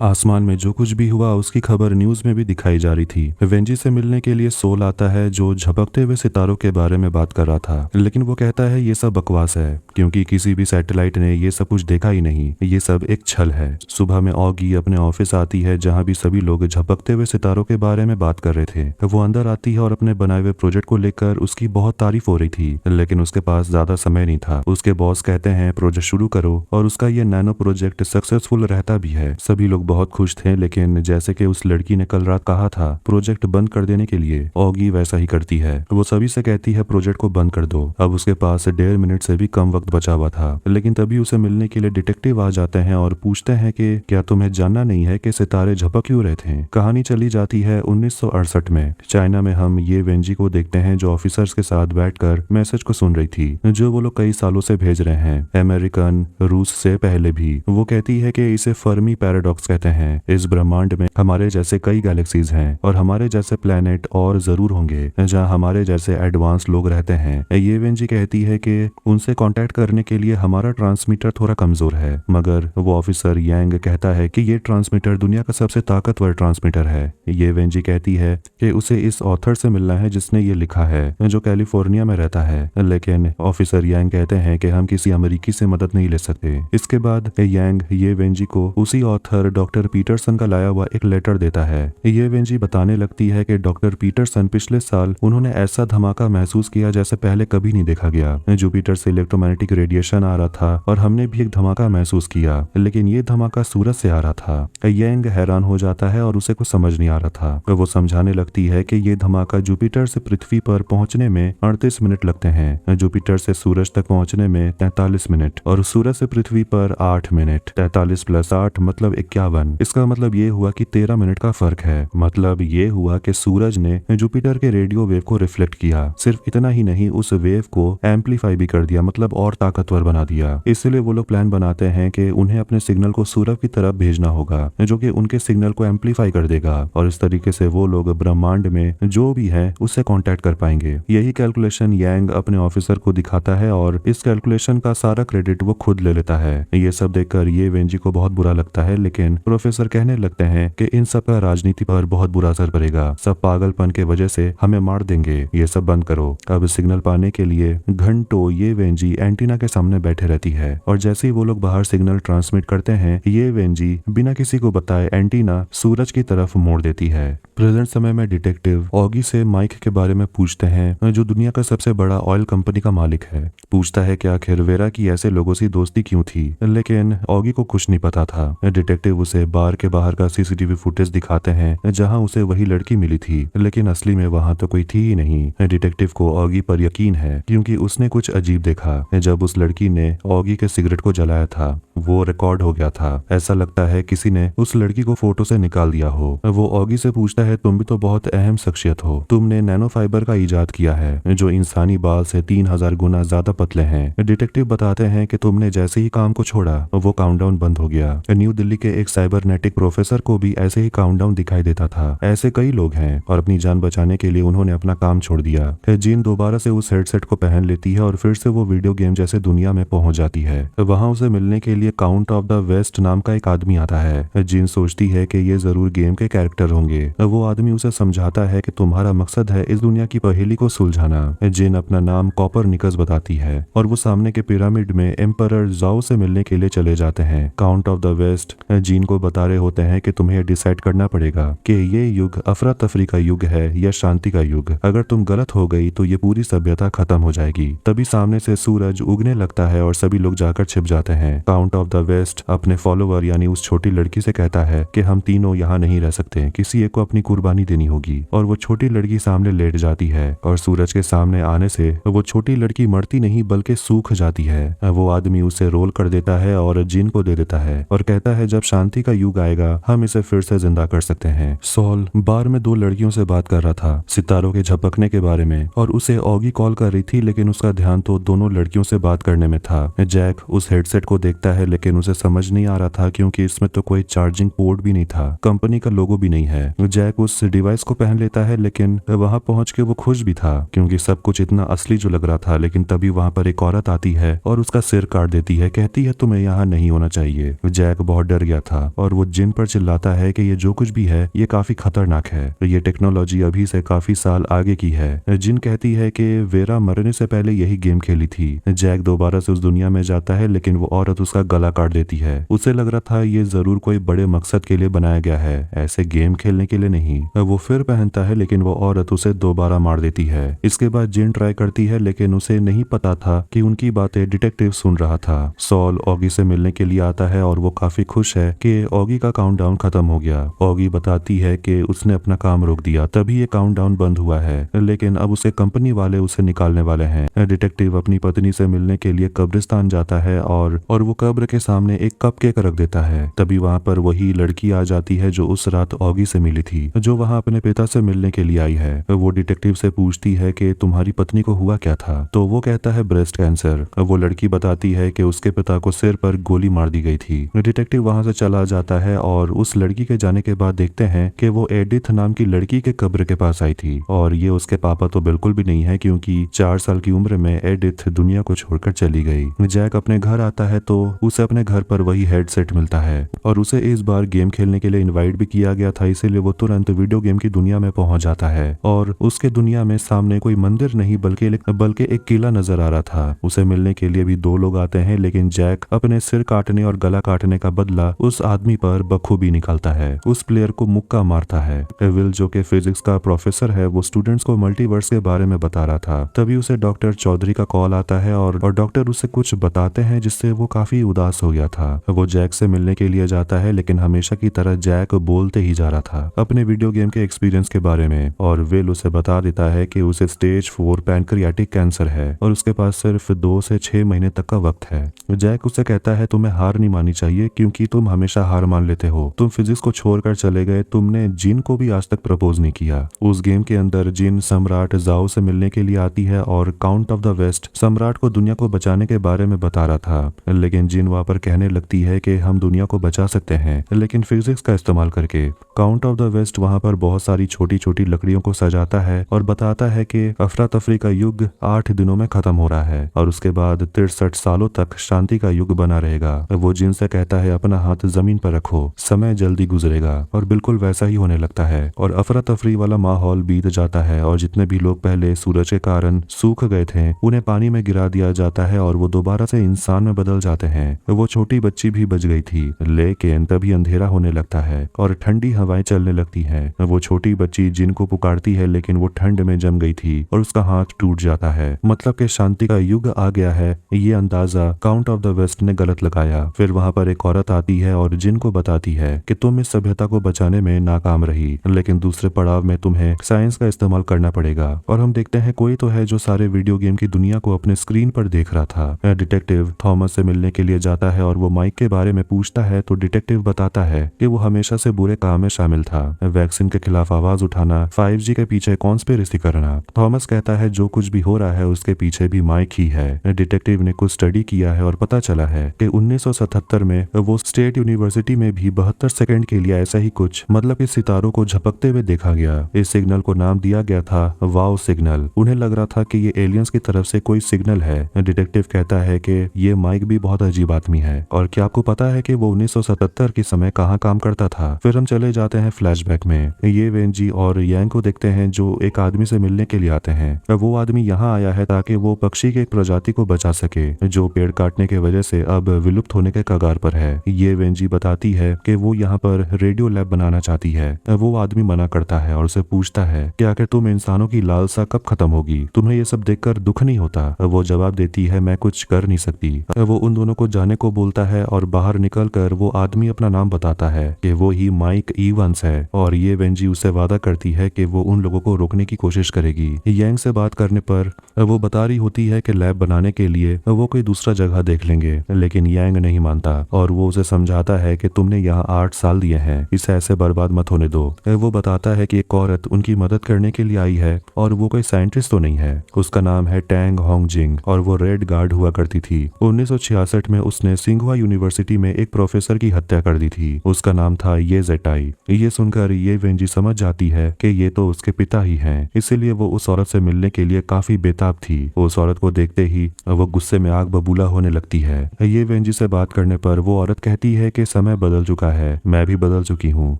आसमान में जो कुछ भी हुआ उसकी खबर न्यूज में भी दिखाई जा रही थी। वेंजी से मिलने के लिए सोल आता है जो झपकते हुए सितारों के बारे में बात कर रहा था, लेकिन वो कहता है ये सब बकवास है क्योंकि किसी भी सैटेलाइट ने ये सब कुछ देखा ही नहीं, ये सब एक छल है। सुबह में ऑगी अपने ऑफिस आती है जहाँ भी सभी लोग झपकते हुए सितारों के बारे में बात कर रहे थे। वो अंदर आती है और अपने बनाए हुए प्रोजेक्ट को लेकर उसकी बहुत तारीफ हो रही थी, लेकिन उसके पास ज्यादा समय नहीं था। उसके बॉस कहते हैं प्रोजेक्ट शुरू करो और उसका ये नैनो प्रोजेक्ट सक्सेसफुल रहता भी है। सभी लोग बहुत खुश थे, लेकिन जैसे कि उस लड़की ने कल रात कहा था प्रोजेक्ट बंद कर देने के लिए, ऑगी वैसा ही करती है। वो सभी से कहती है प्रोजेक्ट को बंद कर दो। अब उसके पास 1.5 मिनट से भी कम वक्त बचा हुआ था, लेकिन तभी उसे मिलने के लिए डिटेक्टिव आ जाते हैं और पूछते हैं कि क्या तुम्हें जानना नहीं है कि सितारे झपक क्यों रहे थे। कहानी चली जाती है 1968 में। चाइना में हम ये वेंजी को देखते हैं जो ऑफिसर्स के साथ बैठकर मैसेज को सुन रही थी जो वो लोग कई सालों से भेज रहे हैं, अमेरिकन रूस से पहले भी। वो कहती है कि इसे फर्मी पैराडॉक्स कहते कहते हैं, इस ब्रह्मांड में हमारे जैसे कई गैलेक्सीज हैं और हमारे जैसे प्लेनेट और जरूर होंगे जहाँ हमारे जैसे एडवांस लोग रहते हैं। ये वेंजी कहती है कि उनसे कांटेक्ट करने के लिए हमारा ट्रांसमीटर थोड़ा कमजोर है, मगर वो ऑफिसर यांग कहता है कि ये ट्रांसमीटर दुनिया का सबसे ताकतवर ट्रांसमीटर है। ये वेंजी कहती है कि उसे इस ऑथर से मिलना है जिसने ये लिखा है, जो कैलिफोर्निया में रहता है। लेकिन ऑफिसर यांग कहते हैं कि हम किसी अमेरिकी से मदद नहीं ले सकते। इसके बाद यांग ये वेंजी को उसी ऑथर डॉक्टर पीटरसन का लाया हुआ एक लेटर देता है। ये वेंजी बताने लगती है कि डॉक्टर पीटरसन पिछले साल उन्होंने ऐसा धमाका महसूस किया जैसे पहले कभी नहीं देखा गया। जुपिटर से इलेक्ट्रोमैग्नेटिक रेडिएशन आ रहा था और हमने भी एक धमाका महसूस किया, लेकिन ये धमाका सूरज से आ रहा था। यांग हैरान हो जाता है और उसे कुछ समझ नहीं आ रहा था। वो समझाने लगती है कि ये धमाका जुपिटर से पृथ्वी पर पहुंचने में 38 मिनट लगते हैं, जुपिटर से सूरज तक पहुंचने में 43 मिनट और सूरज से पृथ्वी पर 8 मिनट। 43 + 8 मतलब 51। इसका मतलब ये हुआ कि 13 मिनट का फर्क है। मतलब ये हुआ कि सूरज ने जुपिटर के रेडियो वेव को रिफ्लेक्ट किया। सिर्फ इतना ही नहीं, उस वेव को एम्पलीफाई भी कर दिया, मतलब और ताकतवर बना दिया। इसलिए वो लोग प्लान बनाते हैं कि उन्हें अपने सिग्नल को सूरज की तरफ भेजना होगा, जो कि उनके सिग्नल को एम्पलीफाई कर देगा और इस तरीके से वो लोग ब्रह्मांड में जो भी है उससे कांटेक्ट कर पाएंगे। यही कैलकुलेशन यांग अपने ऑफिसर को दिखाता है और इस कैलकुलेशन का सारा क्रेडिट वो खुद ले लेता है। ये सब देखकर ये वेंजी को बहुत बुरा लगता है, लेकिन प्रोफेसर कहने लगते हैं कि इन सब का राजनीति पर बहुत बुरा असर पड़ेगा। सब पागलपन के वजह से हमें मार देंगे, ये सब बंद करो। अब सिग्नल पाने के लिए घंटों ये वेंजी एंटीना के सामने बैठे रहती है और जैसे ही वो लोग बाहर सिग्नल ट्रांसमिट करते हैं, ये वेंजी बिना किसी को बताए एंटीना सूरज की तरफ मोड़ देती है। प्रेजेंट समय में डिटेक्टिव ऑगी से माइक के बारे में पूछते हैं, जो दुनिया का सबसे बड़ा ऑयल कंपनी का मालिक है। पूछता है कि आखिर वेरा की ऐसे लोगों से दोस्ती क्यों थी, लेकिन ऑगी को कुछ नहीं पता था। डिटेक्टिव उसे बार के बाहर का सीसीटीवी फुटेज दिखाते हैं जहां उसे वही लड़की मिली थी, लेकिन असली में वहां तो कोई थी ही नहीं। डिटेक्टिव को ऑगी पर यकीन है क्योंकि उसने कुछ अजीब देखा। जब उस लड़की ने ऑगी के सिगरेट को जलाया था, वो रिकॉर्ड हो गया था। ऐसा लगता है किसी ने उस लड़की को फोटो से निकाल दिया हो। वो ऑगी से पूछता है, तुम भी तो बहुत अहम शख्सियत हो, तुमने नैनो फाइबर का इजाद किया है जो इंसानी बाल से 3000 गुना ज्यादा पतले हैं। डिटेक्टिव बताते हैं कि तुमने जैसे ही काम को छोड़ा वो काउंटडाउन बंद हो गया। न्यू दिल्ली के एक साइबरनेटिक प्रोफेसर को भी ऐसे ही काउंटडाउन दिखाई देता था। ऐसे कई लोग हैं और अपनी जान बचाने के लिए उन्होंने अपना काम छोड़ दिया। जीन दोबारा से उस हेडसेट को पहन लेती है और फिर से वो वीडियो गेम जैसे दुनिया में पहुंच जाती है। वहां उसे मिलने के लिए काउंट ऑफ द वेस्ट नाम का एक आदमी आता है। जीन सोचती है कि ये जरूर गेम के कैरेक्टर होंगे। वो आदमी उसे समझाता है कि तुम्हारा मकसद है इस दुनिया की पहेली को सुलझाना। जीन अपना नाम कॉपरनिकस बताती है और वो सामने के पिरामिड में एम्परर जाओ से मिलने के लिए चले जाते हैं। Count of the west gene को बता रहे होते हैं कि तुम्हें डिसाइड करना पड़ेगा कि ये युग अफरा तफरी का युग है या शांति का युग। अगर तुम गलत हो गई तो ये पूरी सभ्यता खत्म हो जाएगी। तभी सामने से सूरज उगने लगता है और सभी लोग जाकर छिप जाते हैं। काउंट ऑफ द वेस्ट अपने फॉलोवर यानी उस छोटी लड़की से कहता है कि हम तीनों यहाँ नहीं रह सकते, किसी एक को अपनी कुर्बानी देनी होगी। और वो छोटी लड़की सामने लेट जाती है और सूरज के सामने आने से वो छोटी लड़की मरती नहीं बल्कि सूख जाती है। वो आदमी उसे रोल कर देता है और जिन को दे देता है और कहता है जब शांति का युग आएगा हम इसे फिर से जिंदा कर सकते हैं। सॉल बार में 2 लड़कियों से बात कर रहा था सितारों के झपकने के बारे में और उसे ऑगी कॉल कर रही थी, लेकिन उसका ध्यान तो दोनों लड़कियों से बात करने में था। जैक उस हेडसेट को देखता है लेकिन उसे समझ नहीं आ रहा था क्योंकि इसमें तो कोई चार्जिंग पोर्ट भी नहीं था, कंपनी का लोगो भी नहीं है। जैक उस डिवाइस को पहन लेता है लेकिन वहां पहुंच के वो खुश भी था क्योंकि सब कुछ इतना असली जो लग रहा था। लेकिन तभी वहां पर एक औरत आती है और उसका सिर काट देती है, कहती है तुम्हें यहाँ नहीं होना चाहिए। जैक बहुत डर गया था और वो जिन पर चिल्लाता है कि ये जो कुछ भी है ये काफी खतरनाक है, ये टेक्नोलॉजी अभी से काफी साल आगे की है। जिन कहती है कि वेरा मरने से पहले यही गेम खेली थी। जैक दोबारा से उस दुनिया में जाता है लेकिन वो औरत उसका गला काट देती है। उसे लग रहा था ये जरूर कोई बड़े मकसद के लिए बनाया गया है, ऐसे गेम खेलने के लिए नहीं। वो फिर पहनता है लेकिन वो औरत उसे दोबारा मार देती है। इसके बाद जिन ट्राई करती है लेकिन उसे नहीं पता था कि उनकी बातें डिटेक्टिव सुन रहा था। सॉल ऑगी से मिलने के लिए आता है और वो काफी खुश है कि ऑगी का काउंटडाउन खत्म हो गया। ऑगी बताती है कि उसने अपना काम रोक दिया तभी ये काउंटडाउन बंद हुआ है, लेकिन अब उसे कंपनी वाले उसे निकालने वाले हैं। डिटेक्टिव अपनी पत्नी से मिलने के लिए कब्रिस्तान जाता है और वो कब्र के सामने एक कपकेक रख देता है। तभी वहां पर वही लड़की आ जाती है जो उस रात ऑगी से मिली थी। जो वहाँ अपने पिता से मिलने के लिए आई है। वो डिटेक्टिव से पूछती है कि तुम्हारी पत्नी को हुआ क्या था, तो वो कहता है ब्रेस्ट कैंसर। वो लड़की बताती है कि उसके पिता को सिर पर गोली मार दी गई थी। डिटेक्टिव वहां से चला जाता है और उस लड़की के जाने के बाद देखते हैं कि वो एडिथ नाम की लड़की के कब्र के पास आई थी और ये उसके पापा तो बिल्कुल भी नहीं है, क्योंकि 4 साल की उम्र में एडिथ दुनिया को छोड़कर चली गई। जैक अपने घर आता है तो उसे अपने घर पर वही हेडसेट मिलता है और उसे इस बार गेम खेलने के लिए इनवाइट भी किया गया था, इसीलिए वो तुरंत वीडियो गेम की दुनिया में पहुंच जाता है और उसके दुनिया में सामने कोई मंदिर नहीं बल्कि एक किला नजर आ रहा था। उसे मिलने के लिए भी 2 लोग आते हैं, लेकिन जैक अपने सिर काटने और गला काटने का बदला उस आदमी पर बखूबी निकालता है। उस प्लेयर को मुक्का मारता है। विल जो कि फिजिक्स का प्रोफेसर है, वो स्टूडेंट्स को मल्टीवर्स के बारे में बता रहा था। तभी उसे डॉक्टर चौधरी का कॉल आता है और डॉक्टर उसे कुछ बताते हैं जिससे वो काफी उदास हो गया था। वो जैक से मिलने के लिए जाता है, लेकिन हमेशा की तरह जैक बोलते ही जा रहा था अपने वीडियो गेम के एक्सपीरियंस के बारे में और विल उसे बता देता है कि उसे स्टेज 4 पैनक्रियाटिक कैंसर है और उसके पास सिर्फ 2 से 6 महीने तक का वक्त है। जैक उसे कहता है तुम्हें हार नहीं माननी चाहिए, क्योंकि तुम हमेशा हार मान लेते हो। तुम फिजिक्स को छोड़कर चले गए, तुमने जिन को भी आज तक प्रपोज नहीं किया। उस गेम के अंदर जिन सम्राट जाओ से मिलने के लिए आती है और काउंट ऑफ द वेस्ट सम्राट को दुनिया को बचाने के बारे में बता रहा था, लेकिन जिन वहां पर कहने लगती है कि हम दुनिया को बचा सकते हैं, लेकिन फिजिक्स का इस्तेमाल करके। काउंट ऑफ द वेस्ट वहां पर बहुत सारी छोटी छोटी लकड़ियों को सजाता है और बताता है कि अफरा तफरी का युग 8 दिनों में खत्म हो रहा है और उसके बाद 63 सालों तक शांति का युग बना रहेगा। वो जिन से कहता है अपना हाथ जमीन पर रखो, समय जल्दी गुजरेगा और बिल्कुल वैसा ही होने लगता है और अफरा तफरी वाला माहौल बीत जाता है और जितने भी लोग पहले सूरज के कारण सूख गए थे उन्हें पानी में गिरा दिया जाता है और वो दोबारा से इंसान में बदल जाते हैं। वो छोटी बच्ची भी बच गई थी, लेकिन तभी अंधेरा होने लगता है और ठंडी हवाएं चलने लगती हैं। वो छोटी बच्ची जिन को पुकारती है, लेकिन वो ठंड में जम गई थी और उसका हाथ टूट जाता है। मतलब कि शांति का युग आ गया है। ये अंदाजा काउंट ऑफ द वेस्ट ने गलत लगाया। फिर वहां पर एक औरत आती है और जिन को बताती है कि तुम इस सभ्यता को बचाने में नाकाम रही, लेकिन दूसरे पड़ाव में तुम्हें साइंस का इस्तेमाल करना पड़ेगा। और हम देखते हैं कोई तो है जो सारे वीडियो गेम की दुनिया को अपने स्क्रीन पर देख रहा था। डिटेक्टिव थॉमस से मिलने के लिए जाता है और वो माइक के बारे में पूछता है तो डिटेक्टिव बताता है कि वो हमेशा से बुरे काम में शामिल था, वैक्सीन के खिलाफ आवाज उठाना, 5G के पीछे कॉन्स्पिरेसी करना। थॉमस कहता है जो कुछ भी हो रहा है उसके पीछे भी माइक ही है। डिटेक्टिव ने कुछ स्टडी किया है और पता चला है कि 1977 में वो स्टेट यूनिवर्सिटी में भी 72 सेकंड के लिए ऐसा ही कुछ, मतलब कि सितारों को झपकते हुए देखा गया। इस सिग्नल को नाम दिया गया था वाओ सिग्नल। उन्हें लग रहा था कि ये एलियंस की तरफ से कोई सिग्नल है। डिटेक्टिव कहता है कि ये माइक भी बहुत अजीब आदमी है और क्या आपको पता है कि वो 1977 के समय कहाँ काम करता था। फिर हम चले जाते हैं फ्लैशबैक में। ये वेंजी और यांग को देखते हैं जो एक आदमी से मिलने के लिए आते हैं। वो आदमी यहाँ आया है ताकि वो पक्षी की एक प्रजाति को बचा सके जो पेड़ काटने की वजह से अब विलुप्त होने के कगार पर है। ये वेंजी बताती है कि वो यहाँ पर रेडियो लैब बनाना चाहती है। वो आदमी मना करता है और उसे पूछता है कि आखिर तुम इंसानों की लालसा कब खत्म होगी, तुम्हें ये सब देखकर दुख नहीं होता। वो जवाब देती है मैं कुछ कर नहीं सकती। वो उन दोनों को जाने को बोलता है और बाहर निकलकर वो आदमी अपना नाम बताता है कि वो ही माइक इवंस है और ये वेंजी उससे वादा करती है कि वो उन लोगों को रोकने की कोशिश करेगी। यांग से बात करने पर वो बता रही होती है कि लैब बनाने के लिए वो कोई दूसरा जगह देख लेंगे, लेकिन यांग नहीं मानता और वो उसे समझाता है कि तुमने यहाँ 8 साल दिए हैं, इसे ऐसे बर्बाद मत होने दो। वो बताता है कि एक औरत उनकी मदद करने के लिए आई है और वो कोई साइंटिस्ट तो नहीं है। उसका नाम है टैंग होंगजिंग और वो रेड गार्ड हुआ करती थी। 1966 में उसने सिंघुआ यूनिवर्सिटी में एक प्रोफेसर की हत्या कर दी थी। उसका नाम था ये जेटाई। ये सुनकर ये वेंजी समझ जाती है कि ये तो उसके पिता ही हैं, इसीलिए वो उस औरत से मिलने के लिए काफी बेताब थी। उस औरत को देखते ही वो गुस्से में आग बबूला होने लगती है। ये वेंजी से बात करने पर वो औरत कहती है कि समय बदल चुका है, मैं भी बदल चुकी हूँ,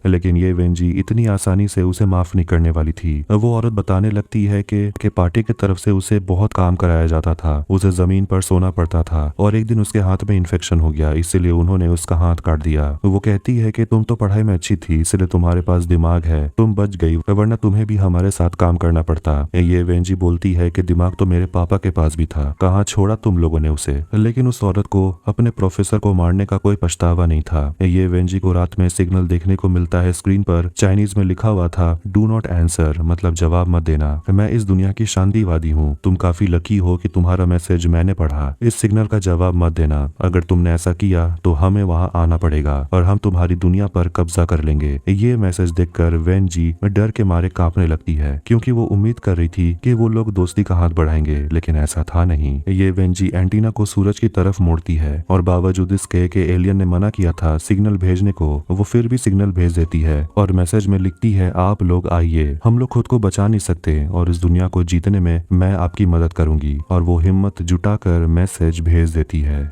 लेकिन ये वेंजी इतनी आसानी से उसे माफ नहीं करने वाली थी। वो औरत बताने लगती है कि पार्टी की तरफ से उसे बहुत काम कराया जाता था, उसे जमीन पर सोना पड़ता था और एक दिन उसके हाथ में इन्फेक्शन हो गया, इसलिए उन्होंने उसका हाथ काट दिया। वो कहती है कि तुम तो पढ़ाई में अच्छी थी, इसलिए तुम्हारे पास दिमाग है, तुम बच गई, वरना तुम्हें भी हमारे साथ काम करना पड़ता। ये वेंजी बोलती है कि दिमाग तो मेरे पापा के पास भी था, कहाँ छोड़ा तुम लोगों ने उसे। लेकिन उस औरत को अपने प्रोफेसर को मारने का कोई पछतावा नहीं था। ये वेंजी को रात में सिग्नल देखने को मिलता है। स्क्रीन पर चाइनीज में लिखा हुआ था डू नॉट आंसर, मतलब जवाब मत देना। मैं इस दुनिया की शांतिवादी हूँ, तुम काफी लकी हो कि तुम्हारा मैसेज मैंने पढ़ा। इस सिग्नल का जवाब मत देना, अगर तुमने ऐसा किया तो हमें वहाँ आना पड़ेगा और हम तुम्हारी दुनिया पर कब्जा कर लेंगे। ये मैसेज देखकर वेन जी डर के मारे कांपने लगती है, क्योंकि वो उम्मीद कर रही थी कि वो लोग दोस्ती का हाथ बढ़ाएंगे, लेकिन ऐसा था नहीं। ये वेन जी एंटीना को सूरज की तरफ मोड़ती है और बावजूद इसके कि एलियन ने मना किया था सिग्नल भेजने को, वो फिर भी सिग्नल भेज देती है और मैसेज में लिखती है, आप लोग आइए, हम लोग खुद को बचा नहीं सकते और इस दुनिया को जीतने में मैं आपकी मदद करूंगी। और वो हिम्मत जुटाकर मैसेज भेज देती है।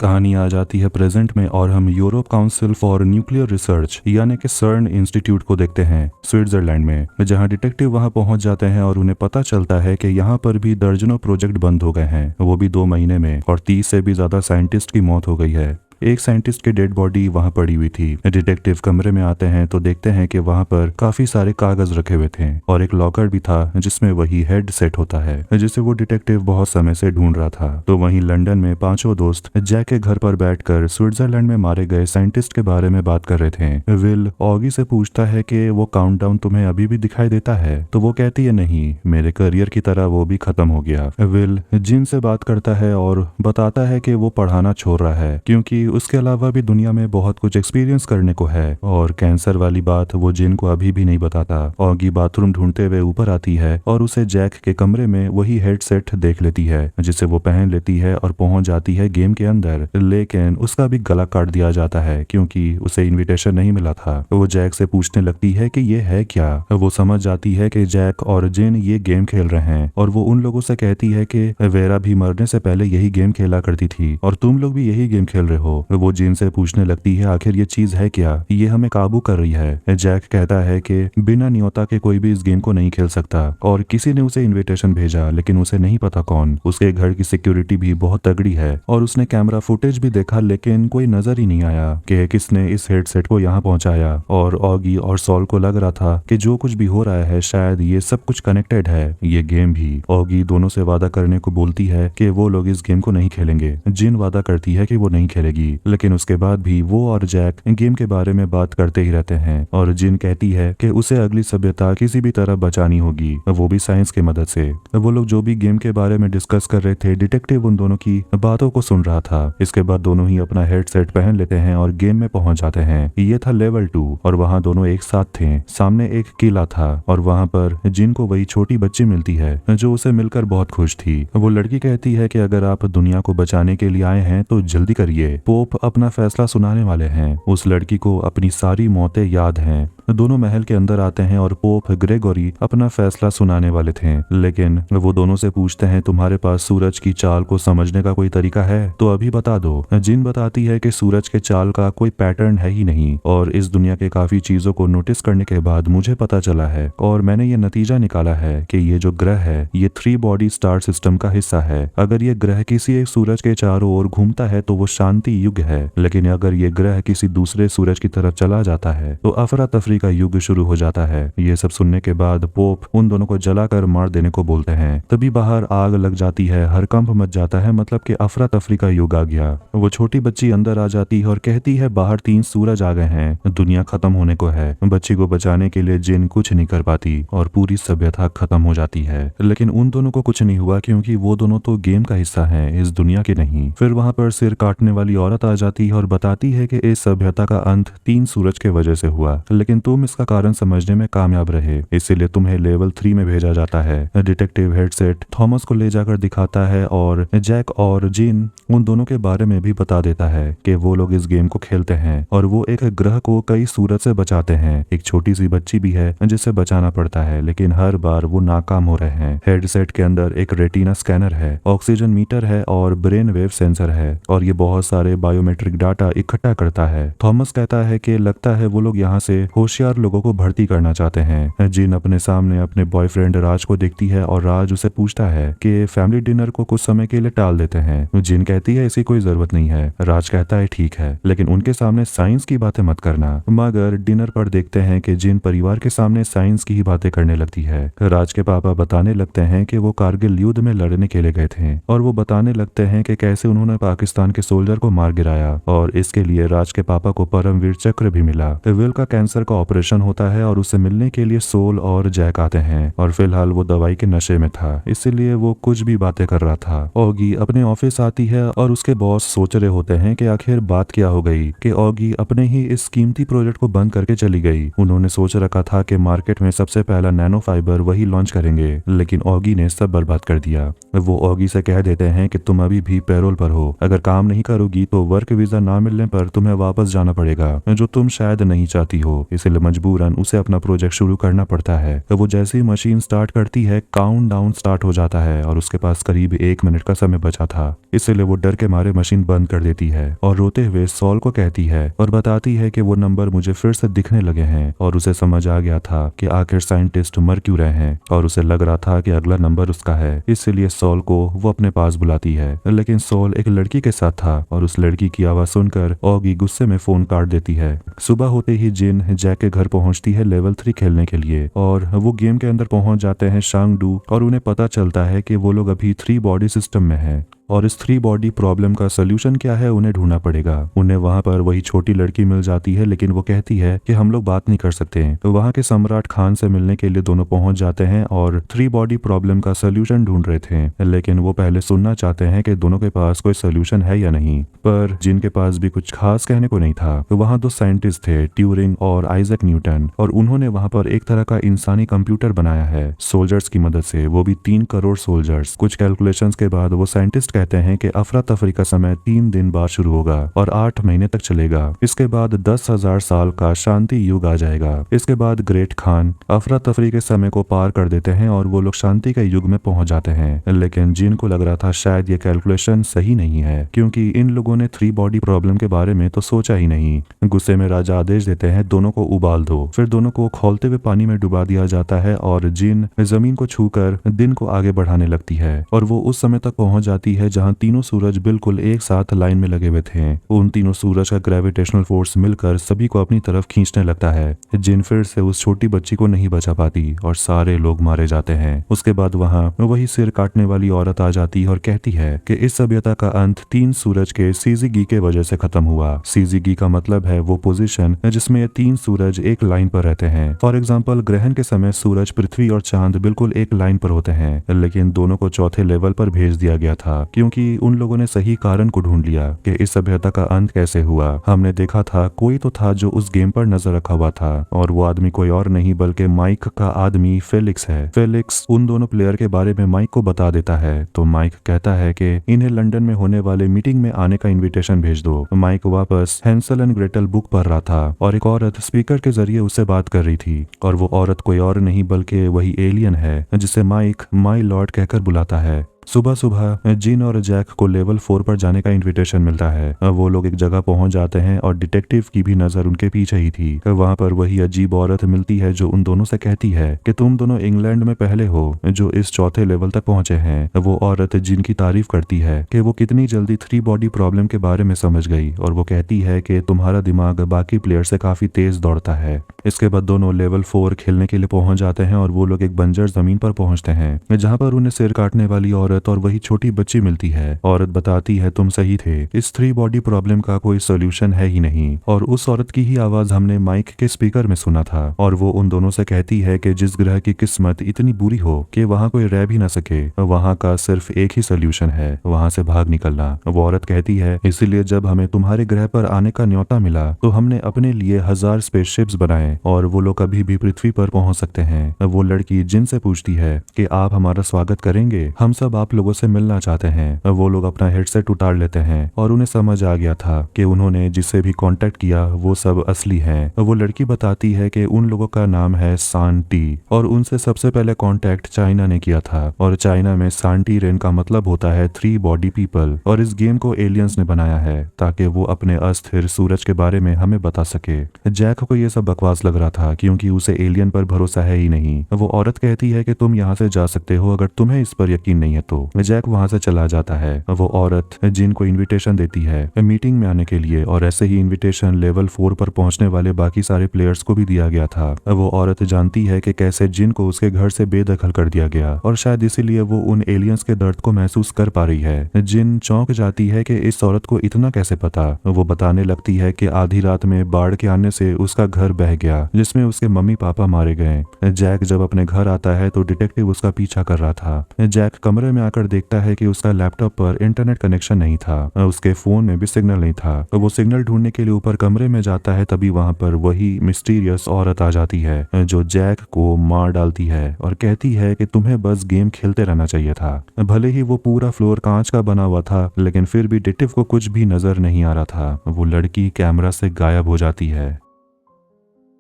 कहानी आ जाती है प्रेजेंट में और हम Europe council for nuclear research यानी कि सर्न इंस्टीट्यूट को देखते हैं स्विट्जरलैंड में, जहां डिटेक्टिव वहां पहुंच जाते हैं और उन्हें पता चलता है कि यहां पर भी दर्जनों प्रोजेक्ट बंद हो गए हैं, वो भी 2 महीने में, और 30 से भी ज्यादा साइंटिस्ट की मौत हो गई है। एक साइंटिस्ट की डेड बॉडी वहां पड़ी हुई थी। डिटेक्टिव कमरे में आते हैं तो देखते हैं कि वहां पर काफी सारे कागज रखे हुए थे और एक लॉकर भी था जिसमें वही हेड सेट होता है जिसे वो डिटेक्टिव बहुत समय से ढूंढ रहा था। तो वहीं लंदन में 5 दोस्त जैक के घर पर बैठकर स्विट्जरलैंड में मारे गए साइंटिस्ट के बारे में बात कर रहे थे। विल ऑगी से पूछता है कि वो काउंटडाउन तुम्हें अभी भी दिखाई देता है, तो वो कहती है नहीं, मेरे करियर की तरह वो भी खत्म हो गया। विल जिन से बात करता है और बताता है कि वो पढ़ाना छोड़ रहा है क्योंकि उसके अलावा भी दुनिया में बहुत कुछ एक्सपीरियंस करने को है, और कैंसर वाली बात वो जिन को अभी भी नहीं बताता। ऑगी बाथरूम ढूंढते हुए ऊपर आती है और उसे जैक के कमरे में वही हेडसेट देख लेती है जिसे वो पहन लेती है और पहुंच जाती है गेम के अंदर, लेकिन उसका भी गला काट दिया जाता है क्योंकि उसे इनविटेशन नहीं मिला था। वो जैक से पूछने लगती है कि ये है क्या। वो समझ जाती है कि जैक और जिन ये गेम खेल रहे हैं और वो उन लोगों से कहती है कि वेरा भी मरने से पहले यही गेम खेला करती थी और तुम लोग भी यही गेम खेल रहे हो। वो जिन से पूछने लगती है आखिर ये चीज है क्या, ये हमें काबू कर रही है। जैक कहता है कि बिना न्योता के कोई भी इस गेम को नहीं खेल सकता और किसी ने उसे इनविटेशन भेजा लेकिन उसे नहीं पता कौन। उसके घर की सिक्योरिटी भी बहुत तगड़ी है और उसने कैमरा फुटेज भी देखा लेकिन कोई नजर ही नहीं आया कि किसने इस हेडसेट को यहाँ पहुंचाया। और ऑगी और सॉल को लग रहा था कि जो कुछ भी हो रहा है शायद ये सब कुछ कनेक्टेड है, ये गेम भी। ऑगी दोनों से वादा करने को बोलती है कि वो लोग इस गेम को नहीं खेलेंगे। जिन वादा करती है कि वो नहीं खेलेगी, लेकिन उसके बाद भी वो और जैक गेम के बारे में बात करते ही रहते हैं। और जिन कहती है कि उसे अगली सभ्यता किसी भी तरह बचानी होगी, वो भी साइंस की मदद से। वो लोग जो भी गेम के बारे में डिस्कस कर रहे थे, डिटेक्टिव उन दोनों की बातों को सुन रहा था। इसके बाद दोनों ही अपना हेडसेट पहन लेते हैं और गेम में पहुंच जाते हैं। ये था लेवल 2 और वहाँ दोनों एक साथ थे। सामने एक किला था और वहाँ पर जिन को वही छोटी बच्ची मिलती है जो उसे मिलकर बहुत खुश थी। वो लड़की कहती है कि अगर आप दुनिया को बचाने के लिए आए हैं तो जल्दी करिए, पोप अपना फैसला सुनाने वाले हैं। उस लड़की को अपनी सारी मौतें याद हैं। दोनों महल के अंदर आते हैं और पोप ग्रेगोरी अपना फैसला सुनाने वाले थे, लेकिन वो दोनों से पूछते हैं तुम्हारे पास सूरज की चाल को समझने का कोई तरीका है तो अभी बता दो। जिन बताती है कि सूरज के चाल का कोई पैटर्न है ही नहीं और इस दुनिया के काफी चीजों को नोटिस करने के बाद मुझे पता चला है और मैंने ये नतीजा निकाला है कि ये जो ग्रह है ये 3 बॉडी स्टार सिस्टम का हिस्सा है। अगर ये ग्रह किसी एक सूरज के चारों ओर घूमता है तो वो शांति युग है, लेकिन अगर ये ग्रह किसी दूसरे सूरज की तरफ चला जाता है तो अफरा तफरी का युग शुरू हो जाता है। ये सब सुनने के बाद पोप उन दोनों को जलाकर मार देने को बोलते हैं। तभी बाहर आग लग जाती है, हरकंप मच जाता है, मतलब कि अफरा तफरी का युग आ गया। वो छोटी बच्ची अंदर आ जाती है और कहती है बाहर 3 सूरज आ गए हैं, दुनिया खत्म होने को है। बच्ची को बचाने के लिए जिन कुछ नहीं कर पाती और पूरी सभ्यता खत्म हो जाती है, लेकिन उन दोनों को कुछ नहीं हुआ क्योंकि वो दोनों तो गेम का हिस्सा है, इस दुनिया के नहीं। फिर वहां पर सिर काटने वाली औरत आ जाती है और बताती है कि इस सभ्यता का अंत 3 सूरज के वजह से हुआ, लेकिन तुम इसका कारण समझने में कामयाब रहे, इसीलिए तुम्हें लेवल 3 में भेजा जाता है। डिटेक्टिव हेडसेट थॉमस को ले जाकर दिखाता है और जैक और जिन उन दोनों के बारे में भी बता देता है कि वो लोग इस गेम को खेलते हैं और वो एक ग्रह को कई सूरज से बचाते हैं। एक छोटी सी बच्ची भी है जिसे बचाना पड़ता है, लेकिन हर बार वो नाकाम हो रहे हैं। हेडसेट के अंदर एक रेटिना स्कैनर है, ऑक्सीजन मीटर है और ब्रेन वेव सेंसर है और ये बहुत सारे बायोमेट्रिक डाटा इकट्ठा करता है। थॉमस कहता है कि लगता है वो लोग यहाँ से होशियार लोगों को भर्ती करना चाहते हैं। जिन अपने सामने अपने बॉयफ्रेंड राज को देखती है और राज उसे पूछता है कि फैमिली डिनर को कुछ समय के लिए टाल देते हैं। जिन कहती है इसकी कोई जरूरत नहीं है। राज कहता है ठीक है, लेकिन उनके सामने साइंस की बातें मत करना। मगर डिनर पर देखते हैं कि जिन परिवार के सामने साइंस की ही बातें करने लगती है। राज के पापा बताने लगते हैं कि वो कारगिल युद्ध में लड़ने के लिए गए थे और वो बताने लगते हैं कि कैसे उन्होंने पाकिस्तान के सोल्जर को मार गिराया और इसके लिए राज के पापा को परमवीर चक्र भी मिला। विल का कैंसर का ऑपरेशन होता है और उसे मिलने के लिए सोल और जैक आते हैं और फिलहाल वो दवाई के नशे में था, इसीलिए वो कुछ भी बातें कर रहा था। ऑगी अपने ऑफिस आती है और उसके बॉस सोच रहे होते हैं कि आखिर बात क्या हो गई कि ऑगी अपने ही इस कीमती प्रोजेक्ट को बंद करके चली गई। उन्होंने सोच रखा था कि मार्केट में सबसे पहला नैनो फाइबर वही लॉन्च करेंगे, लेकिन ऑगी ने सब बर्बाद कर दिया। वो ऑगी से कह देते हैं कि तुम अभी भी पैरोल पर हो, अगर काम नहीं करोगी तो वर्क वीजा ना मिलने पर तुम्हें वापस जाना पड़ेगा, जो तुम शायद नहीं चाहती हो। इसलिए मजबूरन उसे अपना प्रोजेक्ट शुरू करना पड़ता है। वो जैसे ही मशीन स्टार्ट करती है, काउंट डाउन स्टार्ट हो जाता है और उसके पास करीब 1 मिनट का समय बचा था, इसलिए वो डर के मारे मशीन बंद कर देती है और रोते हुए सॉल को कहती है और बताती है कि वो नंबर मुझे फिर से दिखने लगे हैं। और उसे समझ आ गया था कि आखिर साइंटिस्ट मर क्यों रहे हैं और उसे लग रहा था कि अगला नंबर उसका है, इसलिए सॉल को वो अपने पास बुलाती है। लेकिन सॉल एक लड़की के साथ था और उस लड़की की आवाज सुनकर ऑगी गुस्से में फोन काट देती है। सुबह होते ही जिन जैक के घर पहुंचती है लेवल 3 खेलने के लिए और वो गेम के अंदर पहुंच जाते हैं शांगडू और उन्हें पता चलता है कि वो लोग अभी 3 बॉडी सिस्टम में है और इस 3 बॉडी प्रॉब्लम का सोल्यूशन क्या है उन्हें ढूंढना पड़ेगा। उन्हें वहां पर वही छोटी लड़की मिल जाती है, लेकिन वो कहती है कि हम लोग बात नहीं कर सकते। तो वहां के सम्राट खान से मिलने के लिए दोनों पहुंच जाते हैं और 3 बॉडी प्रॉब्लम का सोल्यूशन ढूंढ रहे थे, लेकिन वो पहले सुनना चाहते हैं कि दोनों के पास कोई सोल्यूशन है या नहीं। पर जिनके पास भी कुछ खास कहने को नहीं था। तो वहां 2 साइंटिस्ट थे, ट्यूरिंग और आइजैक न्यूटन, और उन्होंने वहां पर एक तरह का इंसानी कंप्यूटर बनाया है सोल्जर्स की मदद से, वो भी 3 करोड़ सोल्जर्स। कुछ कैलकुलेशंस के बाद वो साइंटिस्ट कहते हैं कि अफरा तफरी का समय 3 दिन बाद शुरू होगा और 8 महीने तक चलेगा। इसके बाद 10,000 साल का शांति युग आ जाएगा। इसके बाद ग्रेट खान अफरा तफरी के समय को पार कर देते हैं और वो लोग शांति के युग में पहुंच जाते हैं। लेकिन जिन को लग रहा था शायद ये कैलकुलेशन सही नहीं है, क्योंकि इन लोगों ने 3 बॉडी प्रॉब्लम के बारे में तो सोचा ही नहीं। गुस्से में राजा आदेश देते हैं दोनों को उबाल दो। फिर दोनों को खौलते हुए पानी में डुबा दिया जाता है और जिन जमीन को छूकर दिन को आगे बढ़ाने लगती है और वो उस समय तक पहुंच जाती है जहां तीनों सूरज बिल्कुल एक साथ लाइन में लगे हुए थे। उन तीनों सूरज का ग्रेविटेशनल फोर्स मिलकर सभी को अपनी तरफ खींचने लगता है। जिन फिर से उस छोटी बच्ची को नहीं बचा पाती और सारे लोग मारे जाते हैं। उसके बाद वहां वही सिर काटने वाली औरत आ जाती है और कहती है कि इस सभ्यता का अंत 3 सूरज के सीजीगी के वजह से खत्म हुआ। सीजीगी का मतलब है वो पोजीशन जिसमें 3 सूरज एक लाइन पर रहते हैं। फॉर एग्जाम्पल ग्रहण के समय सूरज, पृथ्वी और चांद बिल्कुल एक लाइन पर होते हैं, लेकिन दोनों को चौथे लेवल पर भेज दिया गया था क्योंकि उन लोगों ने सही कारण को ढूंढ लिया कि इस सभ्यता का अंत कैसे हुआ। हमने देखा था कोई तो था जो उस गेम पर नजर रखा हुआ था और वो आदमी कोई और नहीं बल्कि माइक का आदमी फेलिक्स है। फेलिक्स उन दोनों प्लेयर के बारे में माइक को बता देता है, तो माइक कहता है कि इन्हें लंदन में होने वाले मीटिंग में आने का इन्विटेशन भेज दो। माइक वापस हैंसल एंड ग्रेटल बुक पढ़ रहा था और एक औरत स्पीकर के जरिए उससे बात कर रही थी और वो औरत कोई और नहीं बल्कि वही एलियन है जिसे माइक माई लॉर्ड कहकर बुलाता है। सुबह सुबह जिन और जैक को लेवल 4 पर जाने का इनविटेशन मिलता है। वो लोग एक जगह पहुंच जाते हैं और डिटेक्टिव की भी नजर उनके पीछे ही थी। वहां पर वही अजीब औरत मिलती है जो उन दोनों से कहती है कि तुम दोनों इंग्लैंड में पहले हो जो इस चौथे लेवल तक पहुंचे हैं। वो औरत जिन की तारीफ करती है कि वो कितनी जल्दी 3 बॉडी प्रॉब्लम के बारे में समझ गई और वो कहती है कि तुम्हारा दिमाग बाकी प्लेयर से काफी तेज दौड़ता है। इसके बाद दोनों लेवल 4 खेलने के लिए पहुंच जाते हैं और वो लोग एक बंजर जमीन पर पहुंचते हैं जहां पर उन्हें सिर काटने वाली औरत और वही छोटी बच्ची मिलती है। औरत बताती है तुम सही थे, इस 3 बॉडी प्रॉब्लम का कोई सोल्यूशन है ही नहीं। और उस औरत की ही आवाज हमने माइक के स्पीकर में सुना था और वो उन दोनों से कहती है कि जिस ग्रह की किस्मत इतनी बुरी हो कि वहां कोई रह भी ना सके, वहां का सिर्फ एक ही सोल्यूशन है, वहां से भाग निकलना। वो औरत कहती है इसीलिए जब हमें तुम्हारे ग्रह पर आने का न्योता मिला तो हमने अपने लिए 1000 स्पेसशिप्स बनाए और वो लोग कभी भी पृथ्वी पर पहुंच सकते हैं। वो लड़की जिन से पूछती है कि आप हमारा स्वागत करेंगे, हम सब आप लोगों से मिलना चाहते हैं। वो लोग अपना हेडसेट उतार लेते हैं और उन्हें समझ आ गया था कि उन्होंने जिससे भी कांटेक्ट किया वो सब असली हैं। वो लड़की बताती है कि उन लोगों का नाम है सांटी और उनसे सबसे पहले कांटेक्ट चाइना ने किया था और चाइना में सांटी रेन का मतलब होता है 3 बॉडी पीपल और इस गेम को एलियंस ने बनाया है ताकि वो अपने अस्थिर सूरज के बारे में हमें बता सके। जैक को ये सब बकवास लग रहा था क्योंकि उसे एलियन पर भरोसा है ही नहीं। वो औरत कहती है कि तुम यहाँ से जा सकते हो अगर तुम्हें इस पर यकीन नहीं है तो जैक वहाँ से चला जाता है। वो औरत जिन को इनविटेशन देती है मीटिंग में आने के लिए, और ऐसे ही इनविटेशन लेवल 4 पर पहुंचने वाले बाकी सारे प्लेयर्स को भी दिया गया था। वो औरत जानती है कि कैसे जिन को उसके घर से बेदखल कर दिया गया, और शायद इसीलिए वो उन एलियंस के दर्द को महसूस कर पा रही है। जिन चौंक जाती है कि इस औरत को इतना कैसे पता। वो बताने लगती है कि आधी रात में बाढ़ के आने से उसका घर बह गया, जिसमें उसके मम्मी पापा मारे गए। जैक जब अपने घर आता है तो डिटेक्टिव उसका पीछा कर रहा था। जैक कमरे में आकर देखता है कि उसका लैपटॉप पर इंटरनेट कनेक्शन नहीं था, उसके फोन में भी सिग्नल नहीं था। वो सिग्नल ढूंढने के लिए ऊपर कमरे में जाता है, तभी वहां पर वही मिस्टीरियस औरत आ जाती है जो जैक को मार डालती है और कहती है कि तुम्हें बस गेम खेलते रहना चाहिए था। भले ही वो पूरा फ्लोर कांच का बना हुआ था, लेकिन फिर भी डिटेक्टिव को कुछ भी नजर नहीं आ रहा था। वो लड़की कैमरा से गायब हो जाती है।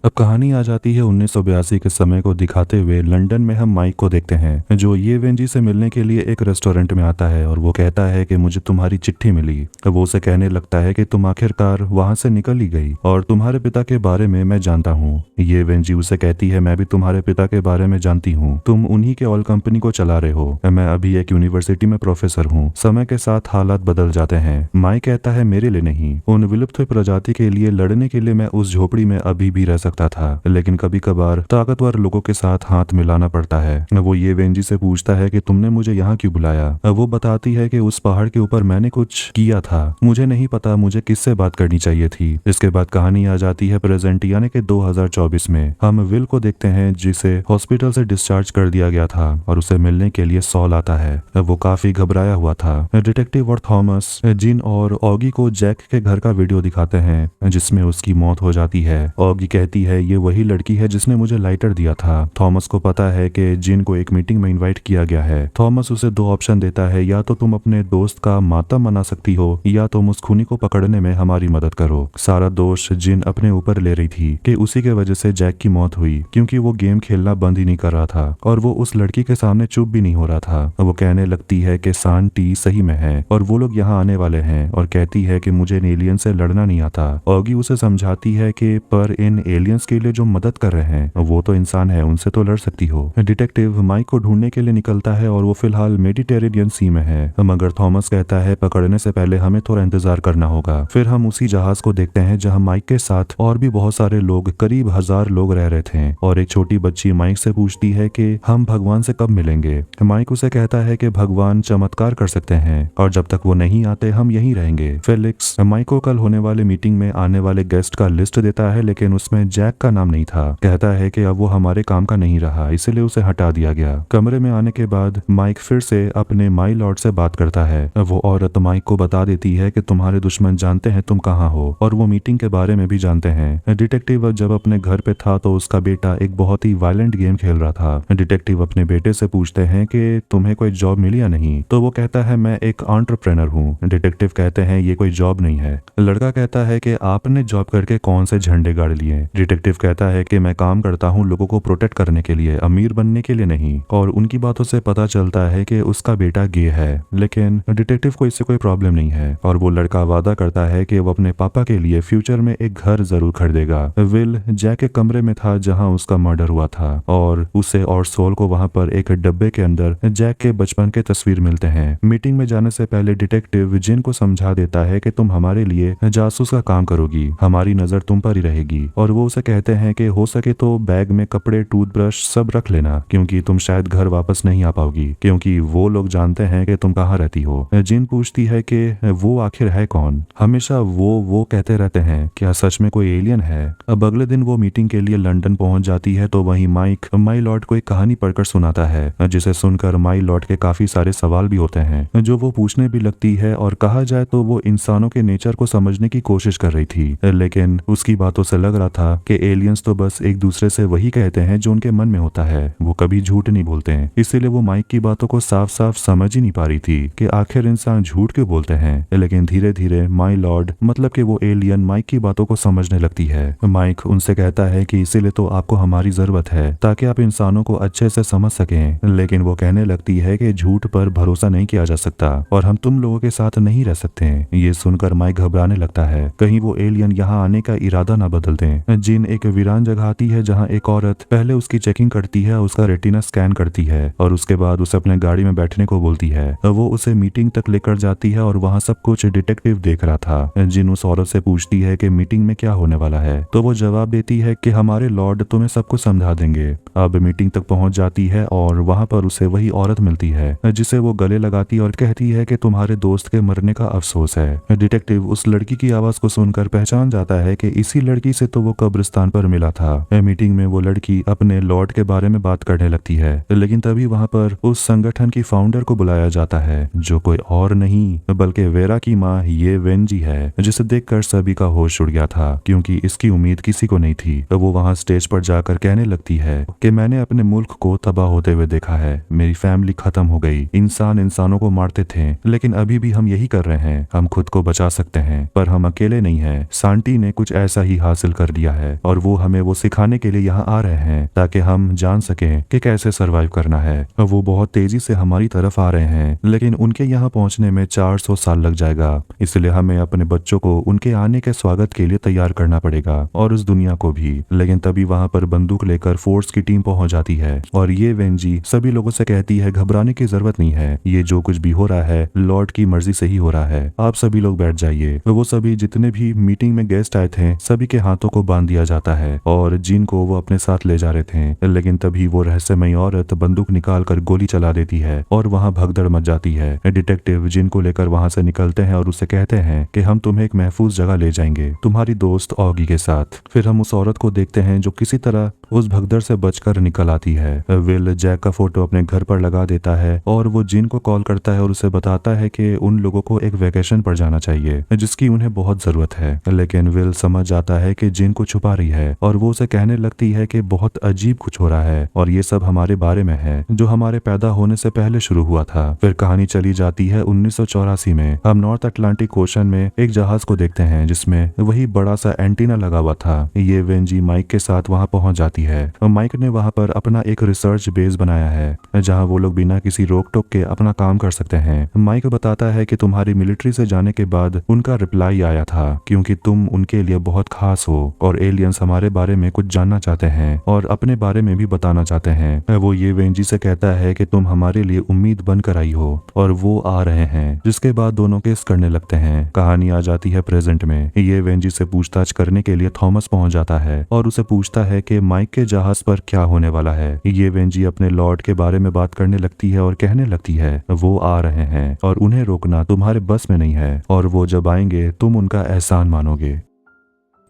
अब कहानी आ जाती है 1982 के समय को दिखाते हुए। लंदन में हम माइक को देखते हैं जो ये वेंजी से मिलने के लिए एक रेस्टोरेंट में आता है, और वो कहता है कि मुझे तुम्हारी चिट्ठी मिली। वो उसे कहने लगता है कि तुम आखिरकार वहां से निकल ही गई, और तुम्हारे पिता के बारे में मैं जानता हूँ। ये वेंजी उसे कहती है मैं भी तुम्हारे पिता के बारे में जानती हूँ, तुम उन्हीं के ऑयल कंपनी को चला रहे हो। मैं अभी एक यूनिवर्सिटी में प्रोफेसर हूँ। समय के साथ हालात बदल जाते हैं। माइक कहता है मेरे लिए नहीं, उन विलुप्त हुए प्रजाति के लिए लड़ने के लिए मैं उस झोपड़ी में अभी भी रह सकता था, लेकिन कभी कभार ताकतवर लोगों के साथ हाथ मिलाना पड़ता है। वो ये वेंजी से पूछता है कि तुमने मुझे यहाँ क्यों बुलाया। वो बताती है कि उस पहाड़ के ऊपर मैंने कुछ किया था, मुझे नहीं पता मुझे किससे बात करनी चाहिए थी। इसके बाद कहानी आ जाती है प्रेजेंट यानी कि 2024 में। हम विल को देखते हैं जिसे हॉस्पिटल से डिस्चार्ज कर दिया गया था, और उसे मिलने के लिए सॉल आता है। वो काफी घबराया हुआ था। डिटेक्टिव और थॉमस जिन और ऑगी को जैक के घर का वीडियो दिखाते हैं जिसमें उसकी मौत हो जाती है। ऑगी कहती है ये वही लड़की है जिसने मुझे लाइटर दिया था। थॉमस को पता है कि जिन को एक मीटिंग में इनवाइट किया गया है। थॉमस उसे 2 ऑप्शन देता है, या तो तुम अपने दोस्त का मातम मना सकती हो, या तुम उस खूनी को पकड़ने में हमारी मदद करो। सारा दोष जिन अपने ऊपर ले रही थी कि उसी के वजह से जैक की मौत हुई, क्योंकि वो गेम खेलना बंद ही नहीं कर रहा था, और वो उस लड़की के सामने चुप भी नहीं हो रहा था। वो कहने लगती है कि सांटी सही में है और वो लोग यहाँ आने वाले हैं, और कहती है कि मुझे इन एलियन से लड़ना नहीं आता। ऑगी उसे समझाती है कि पर इन एलियंस के लिए जो मदद कर रहे हैं वो तो इंसान है, उनसे तो लड़ सकती हो। डिटेक्टिव माइक को ढूंढने के लिए निकलता है, और वो फिलहाल मेडिटेरेनियन सी में है, मगर थॉमस कहता है पकड़ने से पहले हमें थोड़ा इंतजार करना होगा। फिर हम उसी जहाज को देखते हैं जहां माइक के साथ और भी बहुत सारे लोग, करीब 1000 लोग रह रहे थे, और एक छोटी बच्ची माइक से पूछती है कि हम भगवान से कब मिलेंगे। माइक उसे कहता है कि भगवान चमत्कार कर सकते हैं, और जब तक वो नहीं आते हम यहीं रहेंगे। फेलिक्स माइक को कल होने वाले मीटिंग में आने वाले गेस्ट का लिस्ट देता है, लेकिन उसमें जैक का नाम नहीं था। कहता है कि अब वो हमारे काम का नहीं रहा, इसलिए उसे हटा दिया गया। कमरे में आने के बाद माइक फिर से अपने माई लॉर्ड से बात करता है। वो औरत माइक को बता देती है कि तुम्हारे दुश्मन जानते हैं तुम कहाँ हो, और वो मीटिंग के बारे में भी जानते हैं। डिटेक्टिव जब अपने घर पे था तो उसका बेटा एक बहुत ही वायलेंट गेम खेल रहा था। डिटेक्टिव अपने बेटे से पूछते हैं कि तुम्हें कोई जॉब मिली या नहीं, तो वो कहता है मैं एक एंटरप्रेन्योर हूँ। डिटेक्टिव कहते हैं ये कोई जॉब नहीं है। लड़का कहता है कि आपने जॉब करके कौन से झंडे गाड़ लिए। डिटेक्टिव कहता है कि मैं काम करता हूँ लोगों को प्रोटेक्ट करने के लिए, अमीर बनने के लिए नहीं। और उनकी बातों से पता चलता है कि उसका बेटा गे है, लेकिन डिटेक्टिव को इससे कोई प्रॉब्लम नहीं है, और वो लड़का वादा करता है कि वो अपने पापा के लिए फ्यूचर में एक घर जरूर खरीदेगा। विल जैक के कमरे में था जहां उसका मर्डर हुआ था, और उसे और सोल को वहां पर एक डब्बे के अंदर जैक के बचपन के तस्वीर मिलते हैं। मीटिंग में जाने से पहले डिटेक्टिव जिन को समझा देता है कि तुम हमारे लिए जासूस का काम करोगी, हमारी नजर तुम पर ही रहेगी। और वो उसे कहते हैं कि हो सके तो बैग में कपड़े, टूथब्रश सब रख लेना, क्योंकि तुम शायद घर वापस नहीं आ पाओगी, क्योंकि वो लोग जानते हैं कि तुम कहाँ रहती हो। जिन पूछती है कि वो आखिर है कौन। हमेशा वो कहते रहते हैं, क्या सच में कोई एलियन है। अब अगले दिन वो मीटिंग के लिए लंदन पहुंच जाती है, तो वहीं माइक माई लॉर्ड को एक कहानी पढ़कर सुनाता है, जिसे सुनकर माई लॉर्ड के काफी सारे सवाल भी होते हैं जो वो पूछने भी लगती है। और कहा जाए तो वो इंसानों के नेचर को समझने की कोशिश कर रही थी, लेकिन उसकी बातों से लग रहा था कि एलियंस तो बस एक दूसरे से वही कहते हैं जो उनके मन में होता है, वो कभी झूठ नहीं बोलते हैं। इसीलिए वो माइक की बातों को साफ साफ समझ ही नहीं पा रही थी कि आखिर इंसान झूठ क्यों बोलते हैं। लेकिन धीरे धीरे माई लॉर्ड मतलब कि वो एलियन माइक की बातों को समझने लगती है। माइक उनसे कहता है कि इसीलिए तो आपको हमारी जरूरत है, ताकि आप इंसानों को अच्छे से समझ सकें। लेकिन वो कहने लगती है कि झूठ पर भरोसा नहीं किया जा सकता, और हम तुम लोगों के साथ नहीं रह सकते। ये सुनकर माइक घबराने लगता है, कहीं वो एलियन यहाँ आने का इरादा ना बदल दें। जिन एक वीरान जगह आती है जहाँ एक औरत पहले उसकी चेकिंग करती है, उसका रेटिना स्कैन करती है और उसके बाद उसे अपने गाड़ी में बैठने को बोलती है। वो उसे मीटिंग तक लेकर जाती है और वहाँ सब कुछ डिटेक्टिव देख रहा था। जिन उस औरत से पूछती है कि मीटिंग में क्या होने वाला है, तो वो जवाब देती है कि हमारे लॉर्ड तुम्हें सब कुछ समझा देंगे। अब मीटिंग तक पहुंच जाती है और वहां पर उसे वही औरत मिलती है जिसे वो गले लगाती और कहती है कि तुम्हारे दोस्त के मरने का अफसोस है। डिटेक्टिव उस लड़की की आवाज को सुनकर पहचान जाता है कि इसी लड़की से तो वो कब्रिस्तान पर मिला था। मीटिंग में वो लड़की अपने लॉर्ड के बारे में बात करने लगती है, लेकिन तभी वहां पर उस संगठन की फाउंडर को बुलाया जाता है जो कोई और नहीं बल्कि वेरा की माँ ये वेंजी है, जिसे देखकर सभी का होश उड़ गया था क्योंकि इसकी उम्मीद किसी को नहीं थी। वो वहां स्टेज पर जाकर कहने लगती है कि मैंने अपने मुल्क को तबाह होते हुए देखा है, मेरी फैमिली खत्म हो गई, इंसान इंसानों को मारते थे, लेकिन अभी भी हम यही कर रहे हैं। हम खुद को बचा सकते हैं पर हम अकेले नहीं हैं। सांटी ने कुछ ऐसा ही हासिल कर लिया है और वो हमें वो सिखाने के लिए यहाँ आ रहे हैं ताकि हम जान सकें कि कैसे सरवाइव करना है। वो बहुत तेजी से हमारी तरफ आ रहे हैं, लेकिन उनके यहाँ पहुंचने में 400 साल लग जाएगा, इसलिए हमें अपने बच्चों को उनके आने के स्वागत के लिए तैयार करना पड़ेगा और उस दुनिया को भी। लेकिन तभी वहां पर बंदूक लेकर फोर्स की टीम पहुंच जाती है और ये वेंजी सभी लोगों से कहती है घबराने की जरूरत नहीं है, ये जो कुछ भी हो रहा है लॉर्ड की मर्जी से ही हो रहा है, आप सभी लोग बैठ जाइए। वो सभी जितने भी मीटिंग में गेस्ट आए थे सभी के हाथों को बांध दिया जाता है और जिन को वो अपने साथ ले जा रहे थे, लेकिन तभी वो रहस्यमयी औरत बंदूक निकाल कर गोली चला देती है और वहाँ भगदड़ मच जाती है। डिटेक्टिव जिन को लेकर वहां से निकलते हैं और उसे कहते हैं कि हम तुम्हें एक महफूज जगह ले जाएंगे तुम्हारी दोस्त ऑगी के साथ। फिर हम उस औरत को देखते हैं जो किसी तरह उस भगदड़ से बचकर निकल आती है। विल जैक का फोटो अपने घर पर लगा देता है और वो जिन को कॉल करता है और उसे बताता है कि उन लोगों को एक वेकेशन पर जाना चाहिए जिसकी उन्हें बहुत जरूरत है, लेकिन विल समझ जाता है कि जिन को छुपा रही है और वो उसे कहने लगती है कि बहुत अजीब कुछ हो रहा है और ये सब हमारे बारे में है जो हमारे पैदा होने से पहले शुरू हुआ था। फिर कहानी चली जाती है 1984 में। हम नॉर्थ अटलांटिक ओशन में एक जहाज को देखते हैं जिसमें वही बड़ा सा एंटीना लगा हुआ था। ये वेंजी माइक के साथ वहां पहुंच जाती है। माइक ने वहां पर अपना एक रिसर्च बेस बनाया है जहां वो लोग बिना किसी रोक टोक के अपना काम कर सकते हैं। माइक बताता है कि तुम्हारी मिलिट्री से जाने के बाद उनका रिप्लाई आया था क्योंकि तुम उनके लिए बहुत खास हो और एलियंस हमारे बारे में कुछ जानना चाहते हैं और अपने बारे में भी बताना चाहते हैं। वो ये वेंजी से कहता है कि तुम हमारे लिए उम्मीद बनकर आई हो और वो आ रहे हैं, जिसके बाद दोनों केस करने लगते हैं। कहानी आ जाती है प्रेजेंट में। ये वेंजी से पूछताछ करने के लिए थॉमस पहुंच जाता है और उसे पूछता है कि माइक के जहाज पर क्या होने वाला है। ये वेंजी अपने लॉर्ड के बारे में बात करने लगती है और कहने लगती है वो आ रहे हैं और उन्हें रोकना तुम्हारे बस में नहीं है और वो जब आएंगे तुम उनका एहसान मानोगे।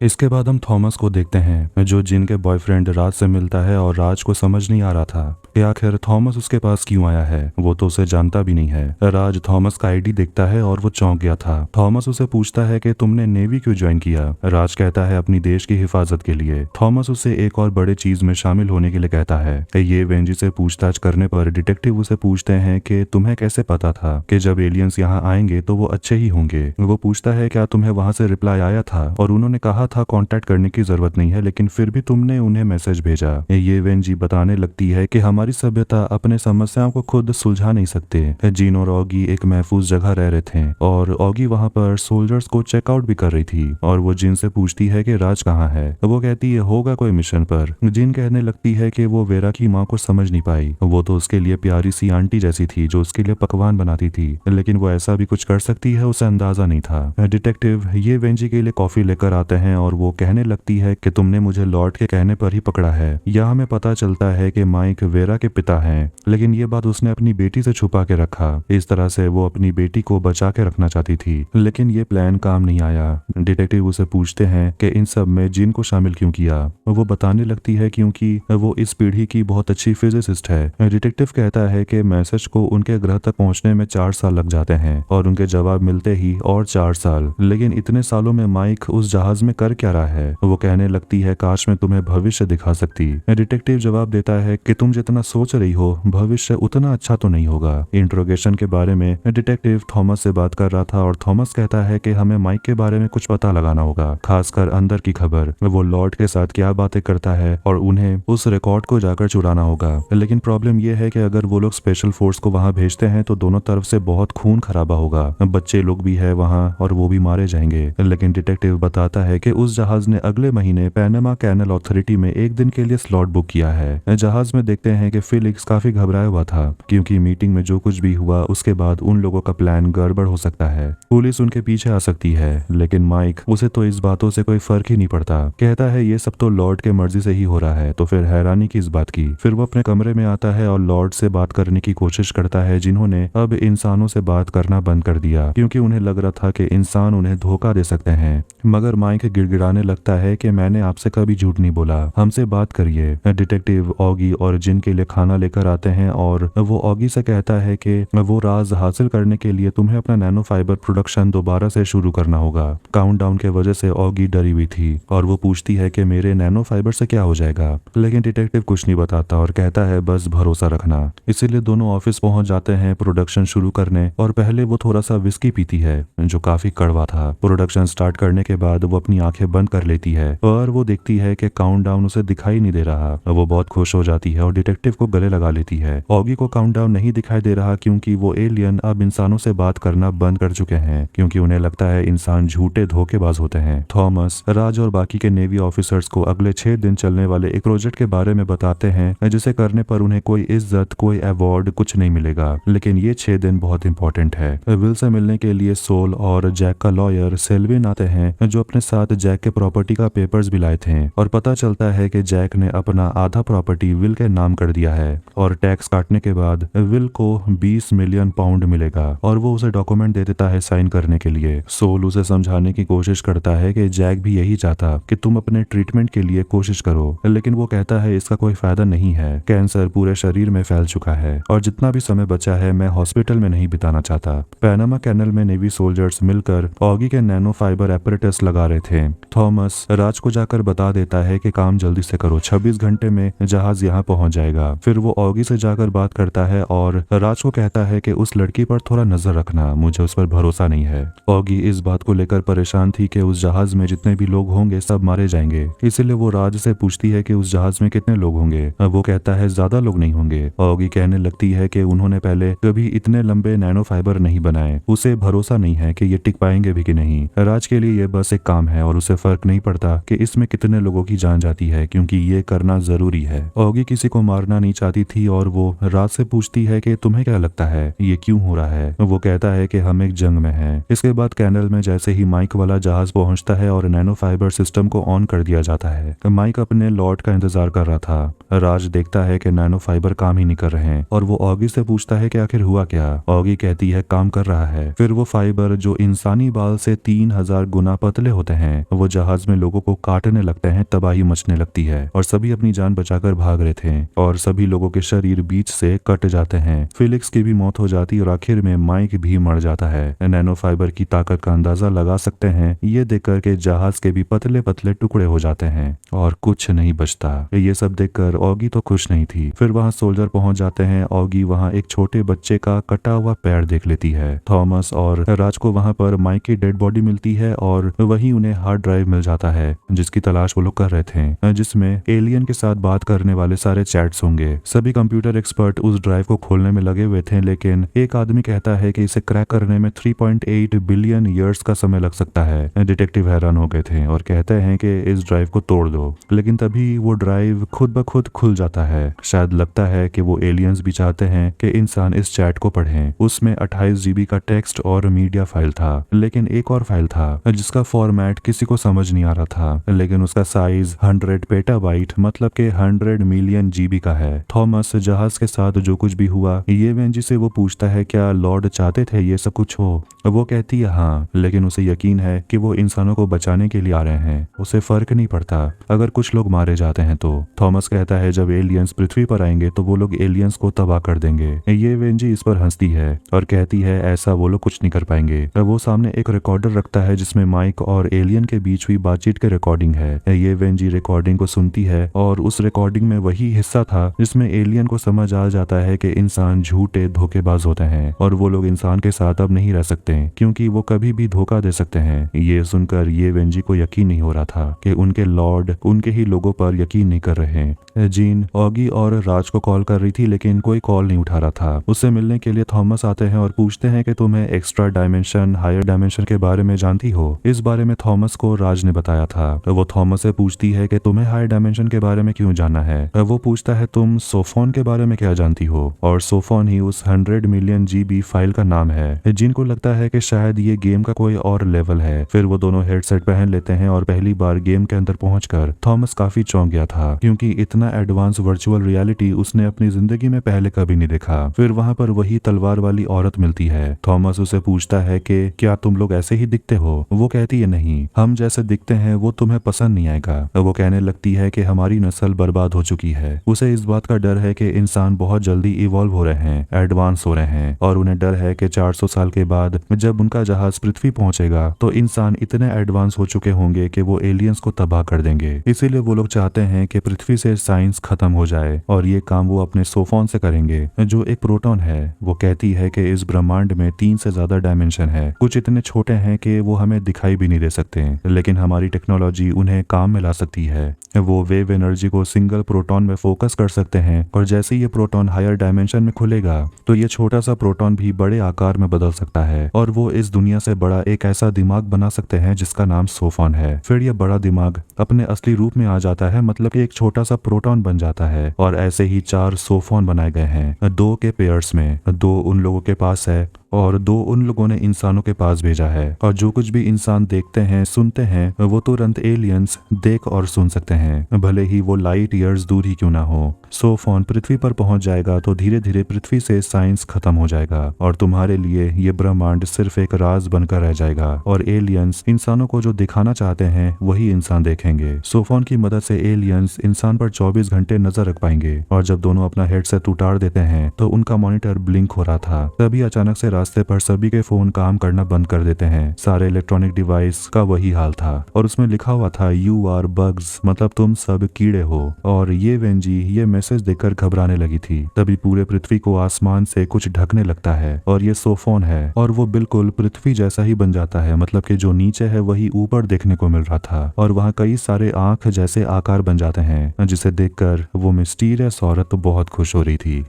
इसके बाद हम थॉमस को देखते हैं जो जिन के बॉयफ्रेंड राज से मिलता है और राज को समझ नहीं आ रहा था कि आखिर थॉमस उसके पास क्यों आया है, वो तो उसे जानता भी नहीं है। राज थॉमस का आईडी देखता है और वो चौंक गया था। थॉमस उसे पूछता है कि तुमने नेवी क्यों ज्वाइन किया। राज कहता है अपनी देश की हिफाजत के लिए। थॉमस उसे एक और बड़े चीज में शामिल होने के लिए कहता है। ये वेंजी से पूछताछ करने पर डिटेक्टिव उसे पूछते हैं कि तुम्हें कैसे पता था कि जब एलियंस यहाँ आएंगे तो वो अच्छे ही होंगे। वो पूछता है क्या तुम्हें वहां से रिप्लाई आया था और उन्होंने कहा था कांटेक्ट करने की जरूरत नहीं है, लेकिन फिर भी तुमने उन्हें मैसेज भेजा। ये वेंजी बताने लगती है कि हमारी सभ्यता अपने समस्याओं को खुद सुलझा नहीं सकते। जीन और ऑगी एक महफूज जगह रह रहे थे और ऑगी वहां पर सोल्जर्स को चेकआउट भी कर रही थी और वो जिन से पूछती है कि राज कहाँ है। वो कहती है होगा कोई मिशन पर। जिन कहने लगती है कि वो वेरा की माँ को समझ नहीं पाई, वो तो उसके लिए प्यारी सी आंटी जैसी थी जो उसके लिए पकवान बनाती थी, लेकिन वो ऐसा भी कुछ कर सकती है उसे अंदाजा नहीं था। डिटेक्टिव ये वेंजी के लिए कॉफी लेकर आते हैं और वो कहने लगती है कि तुमने मुझे लॉर्ड के कहने पर ही पकड़ा है। यहाँ हमें पता चलता है कि माइक वेरा के पिता हैं, लेकिन ये बात उसने अपनी बेटी से छुपा के रखा। इस तरह से वो अपनी बेटी को बचा के रखना चाहती थी, लेकिन ये प्लान काम नहीं आया। डिटेक्टिव उसे पूछते हैं कि इन सब में जिन को शामिल क्यों किया। वो बताने लगती है क्योंकि वो इस पीढ़ी की बहुत अच्छी फिजिसिस्ट है। डिटेक्टिव कहता है कि मैसेज को उनके ग्रह तक पहुंचने में 4 साल लग जाते हैं और उनके जवाब मिलते ही और 4 साल। लेकिन इतने सालों में माइक उस जहाज में कर क्या रहा है। वो कहने लगती है काश मैं तुम्हें भविष्य दिखा सकती। डिटेक्टिव जवाब देता है कि तुम जितना जितना सोच रही हो भविष्य उतना अच्छा तो नहीं होगा। इंट्रोगेशन के बारे में डिटेक्टिव थॉमस से बात कर रहा था और थॉमस कहता है कि हमें माइक के बारे में कुछ पता लगाना होगा, खासकर अंदर की खबर, वो लॉर्ड के साथ क्या बातें करता है और उन्हें उस रिकॉर्ड को जाकर चुराना होगा। लेकिन प्रॉब्लम यह है कि अगर वो लोग स्पेशल फोर्स को वहां भेजते हैं तो दोनों तरफ से बहुत खून खराबा होगा, बच्चे लोग भी है वहां और वो भी मारे जाएंगे। लेकिन डिटेक्टिव बताता है कि उस जहाज ने अगले महीने पैनामा कैनल अथॉरिटी में एक दिन के लिए स्लॉट बुक किया है। जहाज में देखते हैं कि फिलिक्स काफी घबराया हुआ था क्योंकि मीटिंग में जो कुछ भी हुआ उसके बाद उन लोगों का प्लान गड़बड़ हो सकता है, पुलिस उनके पीछे आ सकती है। लेकिन माइक, उसे तो इस बातों से कोई फर्क ही नहीं पड़ता, कहता है ये सब तो लॉर्ड के मर्जी से ही हो रहा है, तो फिर हैरानी किस बात की। फिर वो अपने कमरे में आता है और लॉर्ड से बात करने की कोशिश करता है जिन्होंने अब इंसानों से बात करना बंद कर दिया क्योंकि उन्हें लग रहा था कि इंसान उन्हें धोखा दे सकते हैं। मगर माइक गिड़गिड़ाने लगता है कि मैंने आपसे कभी झूठ नहीं बोला, हमसे बात करिए। डिटेक्टिव ऑगी और जिन के लिए खाना लेकर आते हैं और वो ऑगी से कहता है कि वो राज हासिल करने के लिए तुम्हें अपना नैनो फाइबर प्रोडक्शन दोबारा से शुरू करना होगा। काउंटडाउन के वजह से ऑगी डरी हुई थी और वो पूछती है कि मेरे नैनो फाइबर से क्या हो जाएगा, लेकिन डिटेक्टिव कुछ नहीं बताता और कहता है बस भरोसा रखना। इसीलिए दोनों ऑफिस पहुंच जाते हैं प्रोडक्शन शुरू करने और पहले वो थोड़ा सा विस्की पीती है जो काफी कड़वा था। प्रोडक्शन स्टार्ट करने के बाद वो अपनी आंखें बंद कर लेती है और वो देखती है कि काउंटडाउन उसे दिखाई नहीं दे रहा। वो बहुत खुश हो जाती है और डिटेक्टिव को गले लगा लेती है। ऑगी को काउंटडाउन नहीं दिखाई दे रहा क्योंकि वो एलियन अब इंसानों से बात करना बंद कर चुके हैं क्योंकि उन्हें लगता है इंसान झूठे धोखेबाज होते हैं। थॉमस, राज और बाकी के नेवी ऑफिसर्स को अगले 6 दिन चलने वाले एक प्रोजेक्ट के बारे में बताते हैं जिसे करने पर उन्हें कोई इज्जत, कोई अवार्ड कुछ नहीं मिलेगा, लेकिन ये 6 दिन बहुत इंपॉर्टेंट है। विल से मिलने के लिए सोल और जैक का लॉयर सेल्विन आते हैं जो अपने साथ जैक के प्रॉपर्टी का पेपर्स भी लाए थे और पता चलता है कि जैक ने अपना आधा प्रॉपर्टी विल के नाम कर दिया है और टैक्स काटने के बाद विल को 20 मिलियन पाउंड मिलेगा और वो उसे डॉक्यूमेंट दे देता है साइन करने के लिए। सोल उसे समझाने की कोशिश करता है कि जैक भी यही चाहता कि तुम अपने ट्रीटमेंट के लिए कोशिश करो, लेकिन वो कहता है इसका कोई फायदा नहीं है, कैंसर पूरे शरीर में फैल चुका है और जितना भी समय बचा है मैं हॉस्पिटल में नहीं बिताना चाहता। पैनामा कैनल में नेवी सोल्जर्स मिलकर ऑगी के नैनो फाइबर एपरेटस लगा रहे थे। थॉमस राज को जाकर बता देता है कि काम जल्दी से करो, 26 घंटे में जहाज यहाँ पहुंच जाएगा। फिर वो ऑगी से जाकर बात करता है और राज को कहता है कि उस लड़की पर थोड़ा नजर रखना, मुझे उस पर भरोसा नहीं है। ऑगी इस बात को लेकर परेशान थी कि उस जहाज में जितने भी लोग होंगे सब मारे जाएंगे, इसीलिए वो राज से पूछती है कि उस जहाज में कितने लोग होंगे। वो कहता है ज्यादा लोग नहीं होंगे। ऑगी कहने लगती है कि उन्होंने पहले कभी इतने लंबे नैनो फाइबर नहीं बनाए, उसे भरोसा नहीं है कि ये टिक पाएंगे भी कि नहीं। राज के लिए ये बस एक काम है और उसे फर्क नहीं पड़ता कि इसमें कितने लोगों की जान जाती है क्योंकि ये करना जरूरी है। ऑगी किसी को मारना नहीं चाहती थी और वो राज से पूछती है कि तुम्हें क्या लगता है ये क्यों हो रहा है। वो कहता है कि हम एक जंग में हैं। इसके बाद कैनल में जैसे ही माइक वाला जहाज पहुंचता है और नैनो फाइबर सिस्टम को ऑन कर दिया जाता है, माइक अपने लॉर्ड का इंतजार कर रहा था। राज देखता है कि नैनो फाइबर काम ही नहीं कर रहे हैं और वो ऑगी से पूछता है कि आखिर हुआ क्या। ऑगी कहती है काम कर रहा है। फिर वो फाइबर जो इंसानी बाल से 3000 गुना पतले होते हैं वो जहाज में लोगों को काटने लगते हैं, तबाही मचने लगती है और सभी अपनी जान बचाकर भाग रहे थे और सभी लोगों के शरीर बीच से कट जाते हैं। फिलिक्स की भी मौत हो जाती और आखिर में माइक भी मर जाता है। नैनो फाइबर की ताकत का अंदाजा लगा सकते हैं ये देखकर के जहाज के भी पतले पतले टुकड़े हो जाते हैं और कुछ नहीं बचता। ये सब देखकर ऑगी तो खुश नहीं थी। फिर वहां सोल्जर पहुंच जाते हैं। ऑगी वहां एक छोटे बच्चे का कटा हुआ पैर देख लेती है। थॉमस और राज को वहां पर माइक की डेड बॉडी मिलती है और वहीं उन्हें हार्ड ड्राइव मिल जाता है जिसकी तलाश वो लोग कर रहे थे, जिसमें एलियन के साथ बात करने वाले सारे चैट्स होंगे। सभी कंप्यूटर एक्सपर्ट उस ड्राइव को खोलने में लगे हुए थे, लेकिन एक आदमी कहता है कि इसे क्रैक करने में 3.8 बिलियन ईयर्स का समय लग सकता है। डिटेक्टिव हैरान हो गए थे और कहते हैं कि इस ड्राइव को तोड़ दो, लेकिन तभी वो ड्राइव खुद ब खुद खुल जाता है। शायद लगता है कि वो एलियंस भी चाहते हैं कि इंसान इस चैट को पढ़ें। उसमें 28 जीबी का टेक्स्ट और मीडिया फाइल था, लेकिन एक और फाइल था जिसका फॉर्मेट किसी को समझ नहीं आ रहा था, लेकिन उसका साइज 100 पेटाबाइट मतलब के 100 मिलियन जीबी का है। थॉमस जहाज के साथ जो कुछ भी हुआ ये वेंजी से वो पूछता है क्या लॉर्ड चाहते थे ये सब कुछ हो। वो कहती है हाँ, लेकिन उसे यकीन है कि वो इंसानों को बचाने के लिए आ रहे हैं, उसे फर्क नहीं पड़ता अगर कुछ लोग मारे जाते हैं तो। थॉमस कहता है जब एलियंस पृथ्वी पर आएंगे तो वो लोग एलियंस को तबाह कर देंगे। ये वेंजी इस पर हंसती है और कहती है ऐसा वो लोग कुछ नहीं कर पाएंगे। वो सामने एक रिकॉर्डर रखता है जिसमें माइक और एलियन के बीच हुई बातचीत की रिकॉर्डिंग है। ये वेंजी रिकॉर्डिंग को सुनती है और उस रिकॉर्डिंग में वही हिस्सा था जिसमें एलियन को समझ आ जाता है कि इंसान झूठे धोखेबाज होते हैं और वो लोग इंसान के साथ अब नहीं रह सकते क्योंकि वो कभी भी धोखा दे सकते हैं। ये सुनकर ये वेंजी को यकीन नहीं हो रहा था कि उनके लॉर्ड उनके ही लोगों पर यकीन नहीं कर रहे हैं। जीन ऑगी और राज को कॉल कर रही थी लेकिन कोई कॉल नहीं उठा रहा था। उससे मिलने के लिए थॉमस आते हैं और पूछते हैं कि तुम्हें एक्स्ट्रा डायमेंशन हायर डायमेंशन के बारे में जानती हो। इस बारे में थॉमस को राज ने बताया था। वो थॉमस से पूछती है कि तुम्हें हायर डायमेंशन के बारे में क्यों जानना है। वो पूछता है तुम सोफोन के बारे में क्या जानती हो, और सोफोन ही उस 100 मिलियन GB फाइल का नाम है। जिन को लगता है कि शायद ये गेम का कोई और लेवल है। फिर वो दोनों हेडसेट पहन लेते हैं और पहली बार गेम के अंदर पहुंचकर थॉमस काफी चौंक गया था क्योंकि इतना एडवांस वर्चुअल रियलिटी उसने अपनी जिंदगी में पहले कभी नहीं देखा। फिर वहां पर वही तलवार वाली औरत मिलती है। थॉमस उसे पूछता है कि क्या तुम लोग ऐसे ही दिखते हो। वो कहती है नहीं, हम जैसे दिखते हैं वो तुम्हें पसंद नहीं आएगा। वो कहने लगती है कि हमारी नस्ल बर्बाद हो चुकी है। उसे इस बात का डर है कि इंसान बहुत जल्दी इवॉल्व हो रहे हैं, एडवांस हो रहे हैं, और उन्हें डर है कि 400 साल के बाद जब उनका जहाज पृथ्वी पहुंचेगा तो इंसान इतने एडवांस हो चुके होंगे कि वो एलियंस को तबाह कर देंगे। इसीलिए वो लोग चाहते हैं कि पृथ्वी से साइंस खत्म हो जाए और ये काम वो अपने सोफोन से करेंगे जो एक प्रोटॉन है। वो कहती है कि इस ब्रह्मांड में 3 से ज्यादा डायमेंशन है, कुछ इतने छोटे हैं कि वो हमें दिखाई भी नहीं दे सकते, लेकिन हमारी टेक्नोलॉजी उन्हें काम में ला सकती है। वो वेव एनर्जी को सिंगल प्रोटॉन में फोकस कर सकते हैं और जैसे ये प्रोटॉन हायर डायमेंशन में खुलेगा तो ये छोटा सा प्रोटॉन भी बड़े आकार में बदल सकता है और वो इस दुनिया से बड़ा एक ऐसा दिमाग बना सकते हैं जिसका नाम सोफोन है। फिर ये बड़ा दिमाग अपने असली रूप में आ जाता है, मतलब कि एक छोटा सा प्रोटॉन बन जाता है। और ऐसे ही 4 सोफोन बनाए गए हैं, 2 के पेयर्स में, 2 उन लोगों के पास है और 2 उन लोगों ने इंसानों के पास भेजा है। और जो कुछ भी इंसान देखते हैं सुनते हैं वो तुरंत एलियंस देख और सुन सकते हैं, भले ही वो लाइट ईयर्स दूर ही क्यों ना हो। सोफोन पृथ्वी पर पहुंच जाएगा तो धीरे धीरे पृथ्वी से साइंस खत्म हो जाएगा और तुम्हारे लिए ये ब्रह्मांड सिर्फ एक राज बनकर रह जाएगा और एलियंस इंसानों को जो दिखाना चाहते हैं वही इंसान देखेंगे। सोफोन की मदद से एलियंस इंसान पर 24 घंटे नजर रख पाएंगे। और जब दोनों अपना हेडसेट उतार देते हैं तो उनका मॉनिटर ब्लिंक हो रहा था। तभी अचानक से रास्ते पर सभी के फोन काम करना बंद कर देते हैं। सारे इलेक्ट्रॉनिक डिवाइस का वही हाल था और उसमें लिखा हुआ था यू आर बग्स, मतलब तुम सब कीड़े हो। और ये वेंजी ये मैसेज देखकर घबराने लगी थी। तभी पूरे पृथ्वी को आसमान से कुछ ढकने लगता है और ये सोफोन है और वो बिल्कुल पृथ्वी जैसा ही बन जाता है, मतलब कि जो नीचे है वही ऊपर देखने को मिल रहा था और वहाँ कई सारे आंख जैसे आकार बन जाते हैं, जिसे देखकर वो मिस्टीरियस औरत बहुत खुश हो रही थी।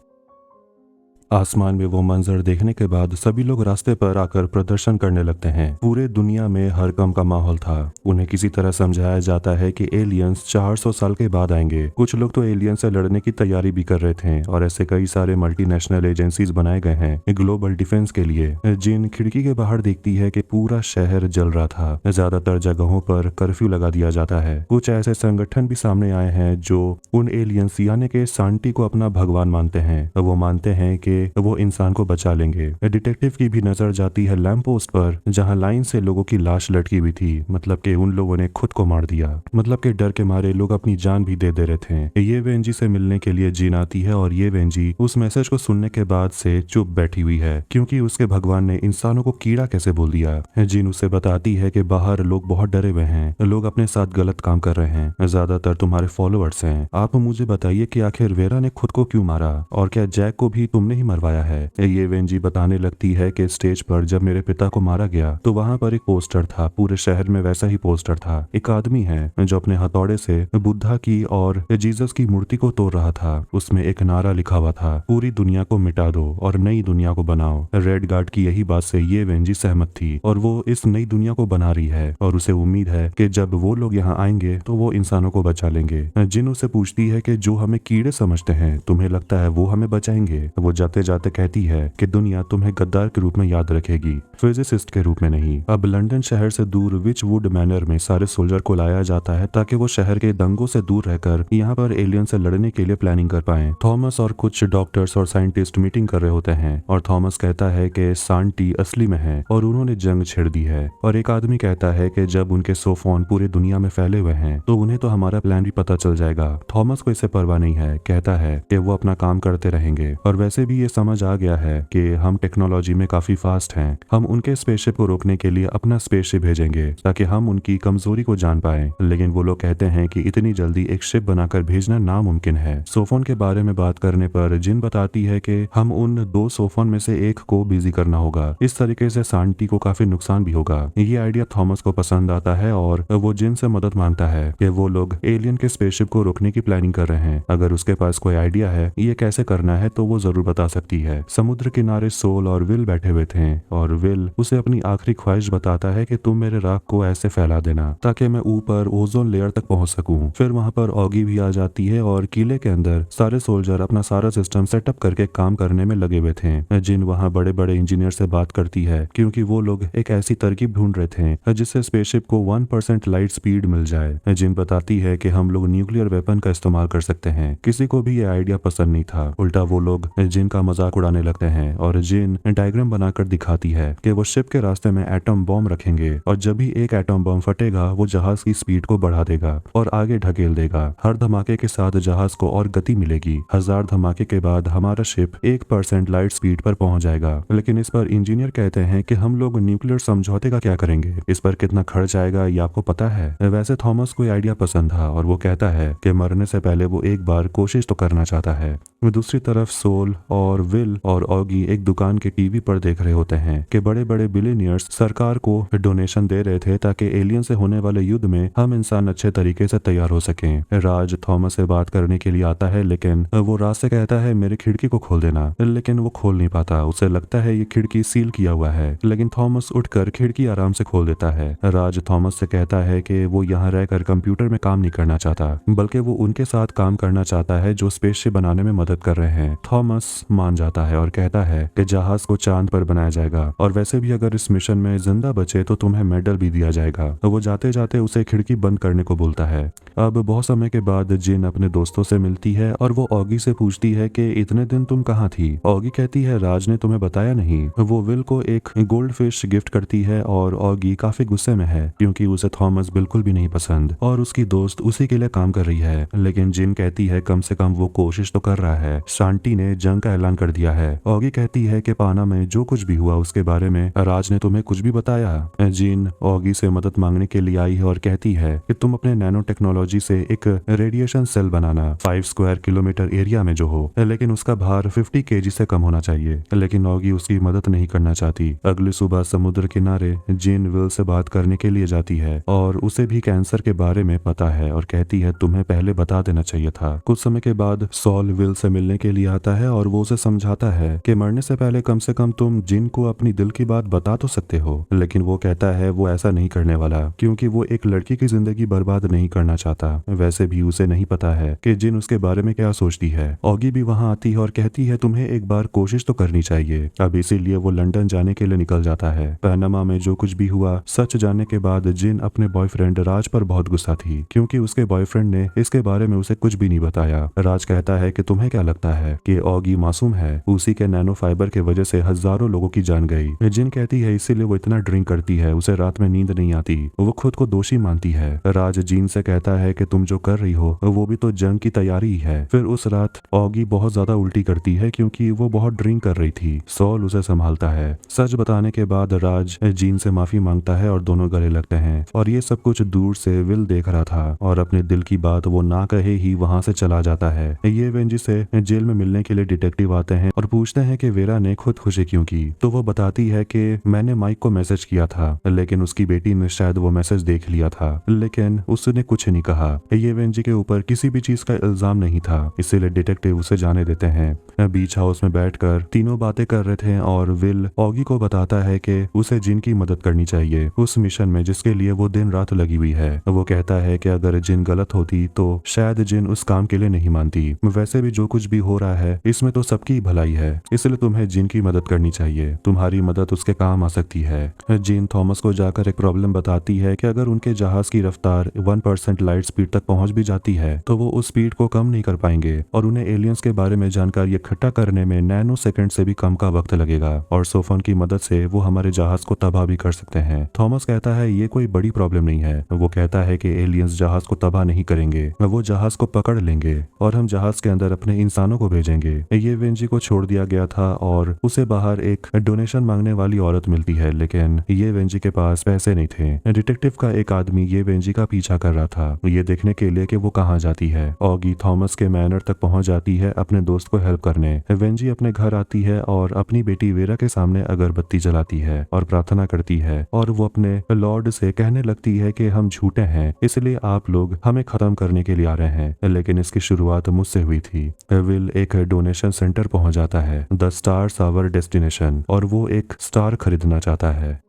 आसमान में वो मंजर देखने के बाद सभी लोग रास्ते पर आकर प्रदर्शन करने लगते हैं। पूरे दुनिया में हड़कंप का माहौल था। उन्हें किसी तरह समझाया जाता है कि एलियंस 400 साल के बाद आएंगे। कुछ लोग तो एलियंस से लड़ने की तैयारी भी कर रहे थे और ऐसे कई सारे मल्टीनेशनल एजेंसीज बनाए गए हैं ग्लोबल डिफेंस के लिए। जिन खिड़की के बाहर देखती है कि पूरा शहर जल रहा था। ज्यादातर जगहों पर कर्फ्यू लगा दिया जाता है। कुछ ऐसे संगठन भी सामने आए हैं जो उन एलियंस यानी कि सांटी को अपना भगवान मानते हैं। वो मानते हैं कि वो इंसान को बचा लेंगे। डिटेक्टिव की भी नजर जाती है लैंप पोस्ट पर जहां लाइन से लोगों की लाश लटकी हुई थी, मतलब कि उन लोगों ने खुद को मार दिया। मतलब कि डर के मारे लोग अपनी जान भी दे रहे थे। ये वेंजी से मिलने के लिए जीन आती है और ये वेंजी उस मैसेज को सुनने के बाद से चुप बैठी हुई है क्योंकि उसके भगवान ने इंसानों को कीड़ा कैसे बोल दिया। जीन उसे बताती है कि बाहर लोग बहुत डरे हुए हैं, लोग अपने साथ गलत काम कर रहे हैं, ज्यादातर तुम्हारे फॉलोअर्स हैं। आप मुझे बताइए कि आखिर वेरा ने खुद को क्यों मारा और क्या जैक को भी तुमने ही मरवाया है। ये वेंजी बताने लगती है कि स्टेज पर जब मेरे पिता को मारा गया तो वहां पर एक पोस्टर था, पूरे शहर में वैसा ही पोस्टर था। एक आदमी है जो अपने हथौड़े से बुद्धा की और जीसस की मूर्ति को तोड़ रहा था। उसमें एक नारा लिखा हुआ था, पूरी दुनिया को मिटा दो और नई दुनिया को बनाओ। रेड गार्ड की यही बात से ये वेंजी सहमत थी और वो इस नई दुनिया को बना रही है और उसे उम्मीद है कि जब वो लोग यहाँ आएंगे तो वो इंसानों को बचा लेंगे। जिन उसे पूछती है कि जो हमें कीड़े समझते हैं तुम्हें लगता है वो हमें बचाएंगे। वो जाते जाते कहती है कि दुनिया तुम्हें गद्दार के रूप में याद रखेगी, फिजिसिस्ट के रूप में नहीं। अब लंदन शहर से दूर विचवुड मैनर में सारे सोल्जर को लाया जाता है ताकि वो शहर के दंगों से दूर रहकर यहाँ पर एलियन से लड़ने के लिए प्लानिंग कर पाए। थॉमस और कुछ डॉक्टर्स और साइंटिस्ट मीटिंग कर रहे होते हैं और थॉमस कहता है कि सांटी असली में है और उन्होंने जंग छेड़ दी है। और एक आदमी कहता है कि जब उनके सोफोन पूरे दुनिया में फैले हुए हैं तो उन्हें तो हमारा प्लान भी पता चल जाएगा। थॉमस को इससे परवाह नहीं है, कहता है कि वो अपना काम करते रहेंगे और वैसे भी ये समझ आ गया है कि हम टेक्नोलॉजी में काफी फास्ट हैं। हम उनके स्पेसशिप को रोकने के लिए अपना स्पेसशिप भेजेंगे ताकि हम उनकी कमजोरी को जान पाए। लेकिन वो लोग कहते हैं कि इतनी जल्दी एक शिप बनाकर भेजना नामुमकिन है। सोफोन के बारे में बात करने पर जिन बताती है कि हम उन 2 सोफोन में से एक को बिजी करना होगा। इस तरीके से सांटी को काफी नुकसान भी होगा। ये आइडिया थॉमस को पसंद आता है और वो जिन से मदद मांगता है कि वो लोग एलियन के स्पेसशिप को रोकने की प्लानिंग कर रहे हैं। अगर उसके पास कोई आइडिया है ये कैसे करना है तो वो जरूर बता सकती है। समुद्र किनारे सोल और विल बैठे हुए थे और विल उसे अपनी आखिरी ख्वाहिश बताता है कि तुम मेरे राख को ऐसे फैला देना ताकि मैं ऊपर ओजोन लेयर तक पहुंच सकूं। फिर वहां पर ऑगी भी आ जाती है और किले के अंदर सारे सोल्जर अपना सारा सिस्टम सेटअप करके काम करने में लगे हुए थे। जिन वहां बड़े बड़े इंजीनियर से बात करती है क्योंकि वो लोग एक ऐसी तरकीब ढूंढ रहे थे जिससे स्पेसशिप को 1% लाइट स्पीड मिल जाए। जिन बताती है कि हम लोग न्यूक्लियर वेपन का इस्तेमाल कर सकते हैं। किसी को भी ये आइडिया पसंद नहीं था। उल्टा वो लोग जिन का मजाक उड़ाने लगते हैं और जिन डायग्राम बनाकर दिखाती है कि वो शिप के रास्ते में एटम बॉम्ब रखेंगे और जब भी एक एटम बॉम्ब फटेगा वो जहाज की स्पीड को बढ़ा देगा और आगे ढकेल देगा। हर धमाके के साथ जहाज को और गति मिलेगी। 1000 धमाके के बाद हमारा शिप 1% लाइट स्पीड पर पहुंच जाएगा। लेकिन इस पर इंजीनियर कहते हैं कि हम लोग न्यूक्लियर समझौते का क्या करेंगे, इस पर कितना खर्च आएगा ये आपको पता है। वैसे थॉमस को आइडिया पसंद था और वो कहता है कि मरने से पहले वो एक बार कोशिश तो करना चाहता है। दूसरी तरफ सोल और विल और ऑगी एक दुकान के टीवी पर देख रहे होते हैं कि बड़े बड़े बिलियनियर्स सरकार को डोनेशन दे रहे थे ताकि एलियन से होने वाले युद्ध में हम इंसान अच्छे तरीके से तैयार हो सकें। राज थॉमस से बात करने के लिए आता है लेकिन वो राज से कहता है मेरी खिड़की को खोल देना, लेकिन वो खोल नहीं पाता। उसे लगता है ये खिड़की सील किया हुआ है, लेकिन थॉमस उठकर खिड़की आराम से खोल देता है। राज थॉमस से कहता है कि वो यहाँ रहकर कंप्यूटर में काम नहीं करना चाहता बल्कि वो उनके साथ काम करना चाहता है जो स्पेसशिप बनाने में मदद कर रहे हैं। थॉमस मान जाता है और कहता है कि जहाज को चांद पर बनाया जाएगा और वैसे भी अगर इस मिशन में जिंदा बचे तो तुम्हें मेडल भी दिया जाएगा। वो जाते जाते उसे खिड़की बंद करने को बोलता है। अब बहुत समय के बाद जिन अपने दोस्तों से मिलती है और वो ऑगी से पूछती है कि इतने दिन तुम कहाँ थी। ऑगी कहती है राज ने तुम्हें बताया नहीं। वो विल को एक गोल्ड फिश गिफ्ट करती है और ऑगी काफी गुस्से में है क्योंकि उसे थॉमस बिल्कुल भी नहीं पसंद और उसकी दोस्त उसी के लिए काम कर रही है। लेकिन जिन कहती है कम से कम वो कोशिश तो कर रहा है। शांति ने जंग का ऐलान कर दिया है। ऑगी कहती है कि पाना में जो कुछ भी हुआ उसके बारे में राज ने तुम्हें कुछ भी बताया। जिन ऑगी से मदद मांगने के लिए आई है और कहती है कि तुम अपने नैनो टेक्नोलॉजी से एक रेडिएशन सेल बनाना 5 स्क्वायर किलोमीटर एरिया में जो हो, लेकिन उसका भार 50 केजी से कम होना चाहिए। लेकिन ऑगी उसकी मदद नहीं करना चाहती। अगली सुबह समुद्र किनारे जिन विल से बात करने के लिए जाती है और उसे भी कैंसर के बारे में पता है और कहती है तुम्हें पहले बता देना चाहिए था। कुछ समय के बाद सॉल विल से मिलने के लिए आता है और वो उसे समझाता है कि मरने से पहले कम से कम तुम जिन को अपनी दिल की बात बता तो सकते हो। लेकिन वो कहता है वो ऐसा नहीं करने वाला क्योंकि वो एक लड़की की जिंदगी बर्बाद नहीं करना चाहता। वैसे भी उसे नहीं पता है कि जिन उसके बारे में क्या सोचती है। ऑगी भी वहाँ आती है और कहती है तुम्हें एक बार कोशिश तो करनी चाहिए। अब इसीलिए वो लंदन जाने के लिए निकल जाता है। पनामा में जो कुछ भी हुआ सच जानने के बाद जिन अपने बॉयफ्रेंड राज पर बहुत गुस्सा थी क्योंकि उसके बॉयफ्रेंड ने इसके बारे में उसे कुछ भी नहीं बताया। राज कहता है कि तुम्हें क्या लगता है कि ऑगी मासूम है, उसी के नैनो फाइबर के वजह से हजारों लोगों की जान गई। जिन कहती है इसीलिए वो इतना ड्रिंक करती है, उसे रात में नींद नहीं आती। वो खुद को दोषी मानती है। राज जीन से कहता है कि तुम जो कर रही हो वो भी तो जंग की तैयारी ही है। फिर उस रात ऑगी बहुत ज्यादा उल्टी करती है क्योंकि वो बहुत ड्रिंक कर रही थी। सॉल उसे संभालता है। सच बताने के बाद राज जीन से माफी मांगता है और दोनों गले लगते हैं। और ये सब कुछ दूर से विल देख रहा था और अपने दिल की बात वो ना कहे ही वहां से चला जाता है। ये वेंजी से जेल में मिलने के लिए डिटेक्टिव आते हैं और पूछते हैं कि वेरा ने खुदकुशी क्यों की। तो वो बताती है कि मैंने माइक को मैसेज किया था लेकिन उसकी बेटी ने शायद वो मैसेज देख लिया था लेकिन उसने कुछ नहीं कहा। ये वेंजी के ऊपर किसी भी चीज का इल्जाम नहीं था, इसीलिए डिटेक्टिव उसे जाने देते हैं। बीच हाउस में बैठकर तीनों बातें कर रहे थे और विल ऑगी को बताता है कि उसे जिन की मदद करनी चाहिए उस मिशन में जिसके लिए वो दिन रात लगी हुई है। वो कहता है कि अगर जिन गलत होती तो शायद जिन उस काम के लिए नहीं मानती। वैसे भी जो कुछ भी हो रहा है इसमें तो सबकी भलाई है, इसलिए तुम्हें जिन की मदद करनी चाहिए। तुम्हारी मदद उसके काम आ सकती है। जिन थॉमस को जाकर एक प्रॉब्लम बताती है कि अगर उनके जहाज की रफ्तार 1% लाइट स्पीड तक पहुंच भी जाती है तो वो उस स्पीड को कम नहीं कर पाएंगे और उन्हें एलियंस के बारे में जानकारी इकट्ठा करने में नैनो सेकंड से भी कम का वक्त लगेगा और सोफन की मदद से वो हमारे जहाज को तबाह भी कर सकते हैं। थॉमस कहता है ये कोई बड़ी प्रॉब्लम नहीं है। वो कहता है कि एलियंस जहाज को तबाह नहीं करेंगे, वो जहाज को पकड़ लेंगे और हम जहाज के अंदर अपने इंसानों को भेजेंगे। ये वेंजी को छोड़ दिया गया था और उसे बाहर एक डोनेशन मांगने वाली औरत मिलती है, लेकिन ये वेंजी के पास पैसे नहीं थे। डिटेक्टिव का एक आदमी ये वेंजी का पीछा कर रहा था, ये देखने के लिए कि वो कहाँ जाती है। ऑगी थॉमस के मैनर तक पहुंच जाती है अपने दोस्त को हेल्प करने। वेंजी अपने घर आती है और अपनी बेटी वेरा के सामने अगरबत्ती जलाती है और प्रार्थना करती है, और वो अपने लॉर्ड से कहने लगती है कि हम झूठे हैं, इसलिए आप लोग हमें खत्म करने के लिए आ रहे हैं, लेकिन इसकी शुरुआत मुझसे हुई थी। विल एक डोनेशन सेंटर पहुंच जाता है, द स्टार्स आवर डेस्टिनेशन, और वो एक स्टार खरीदना चाहता है।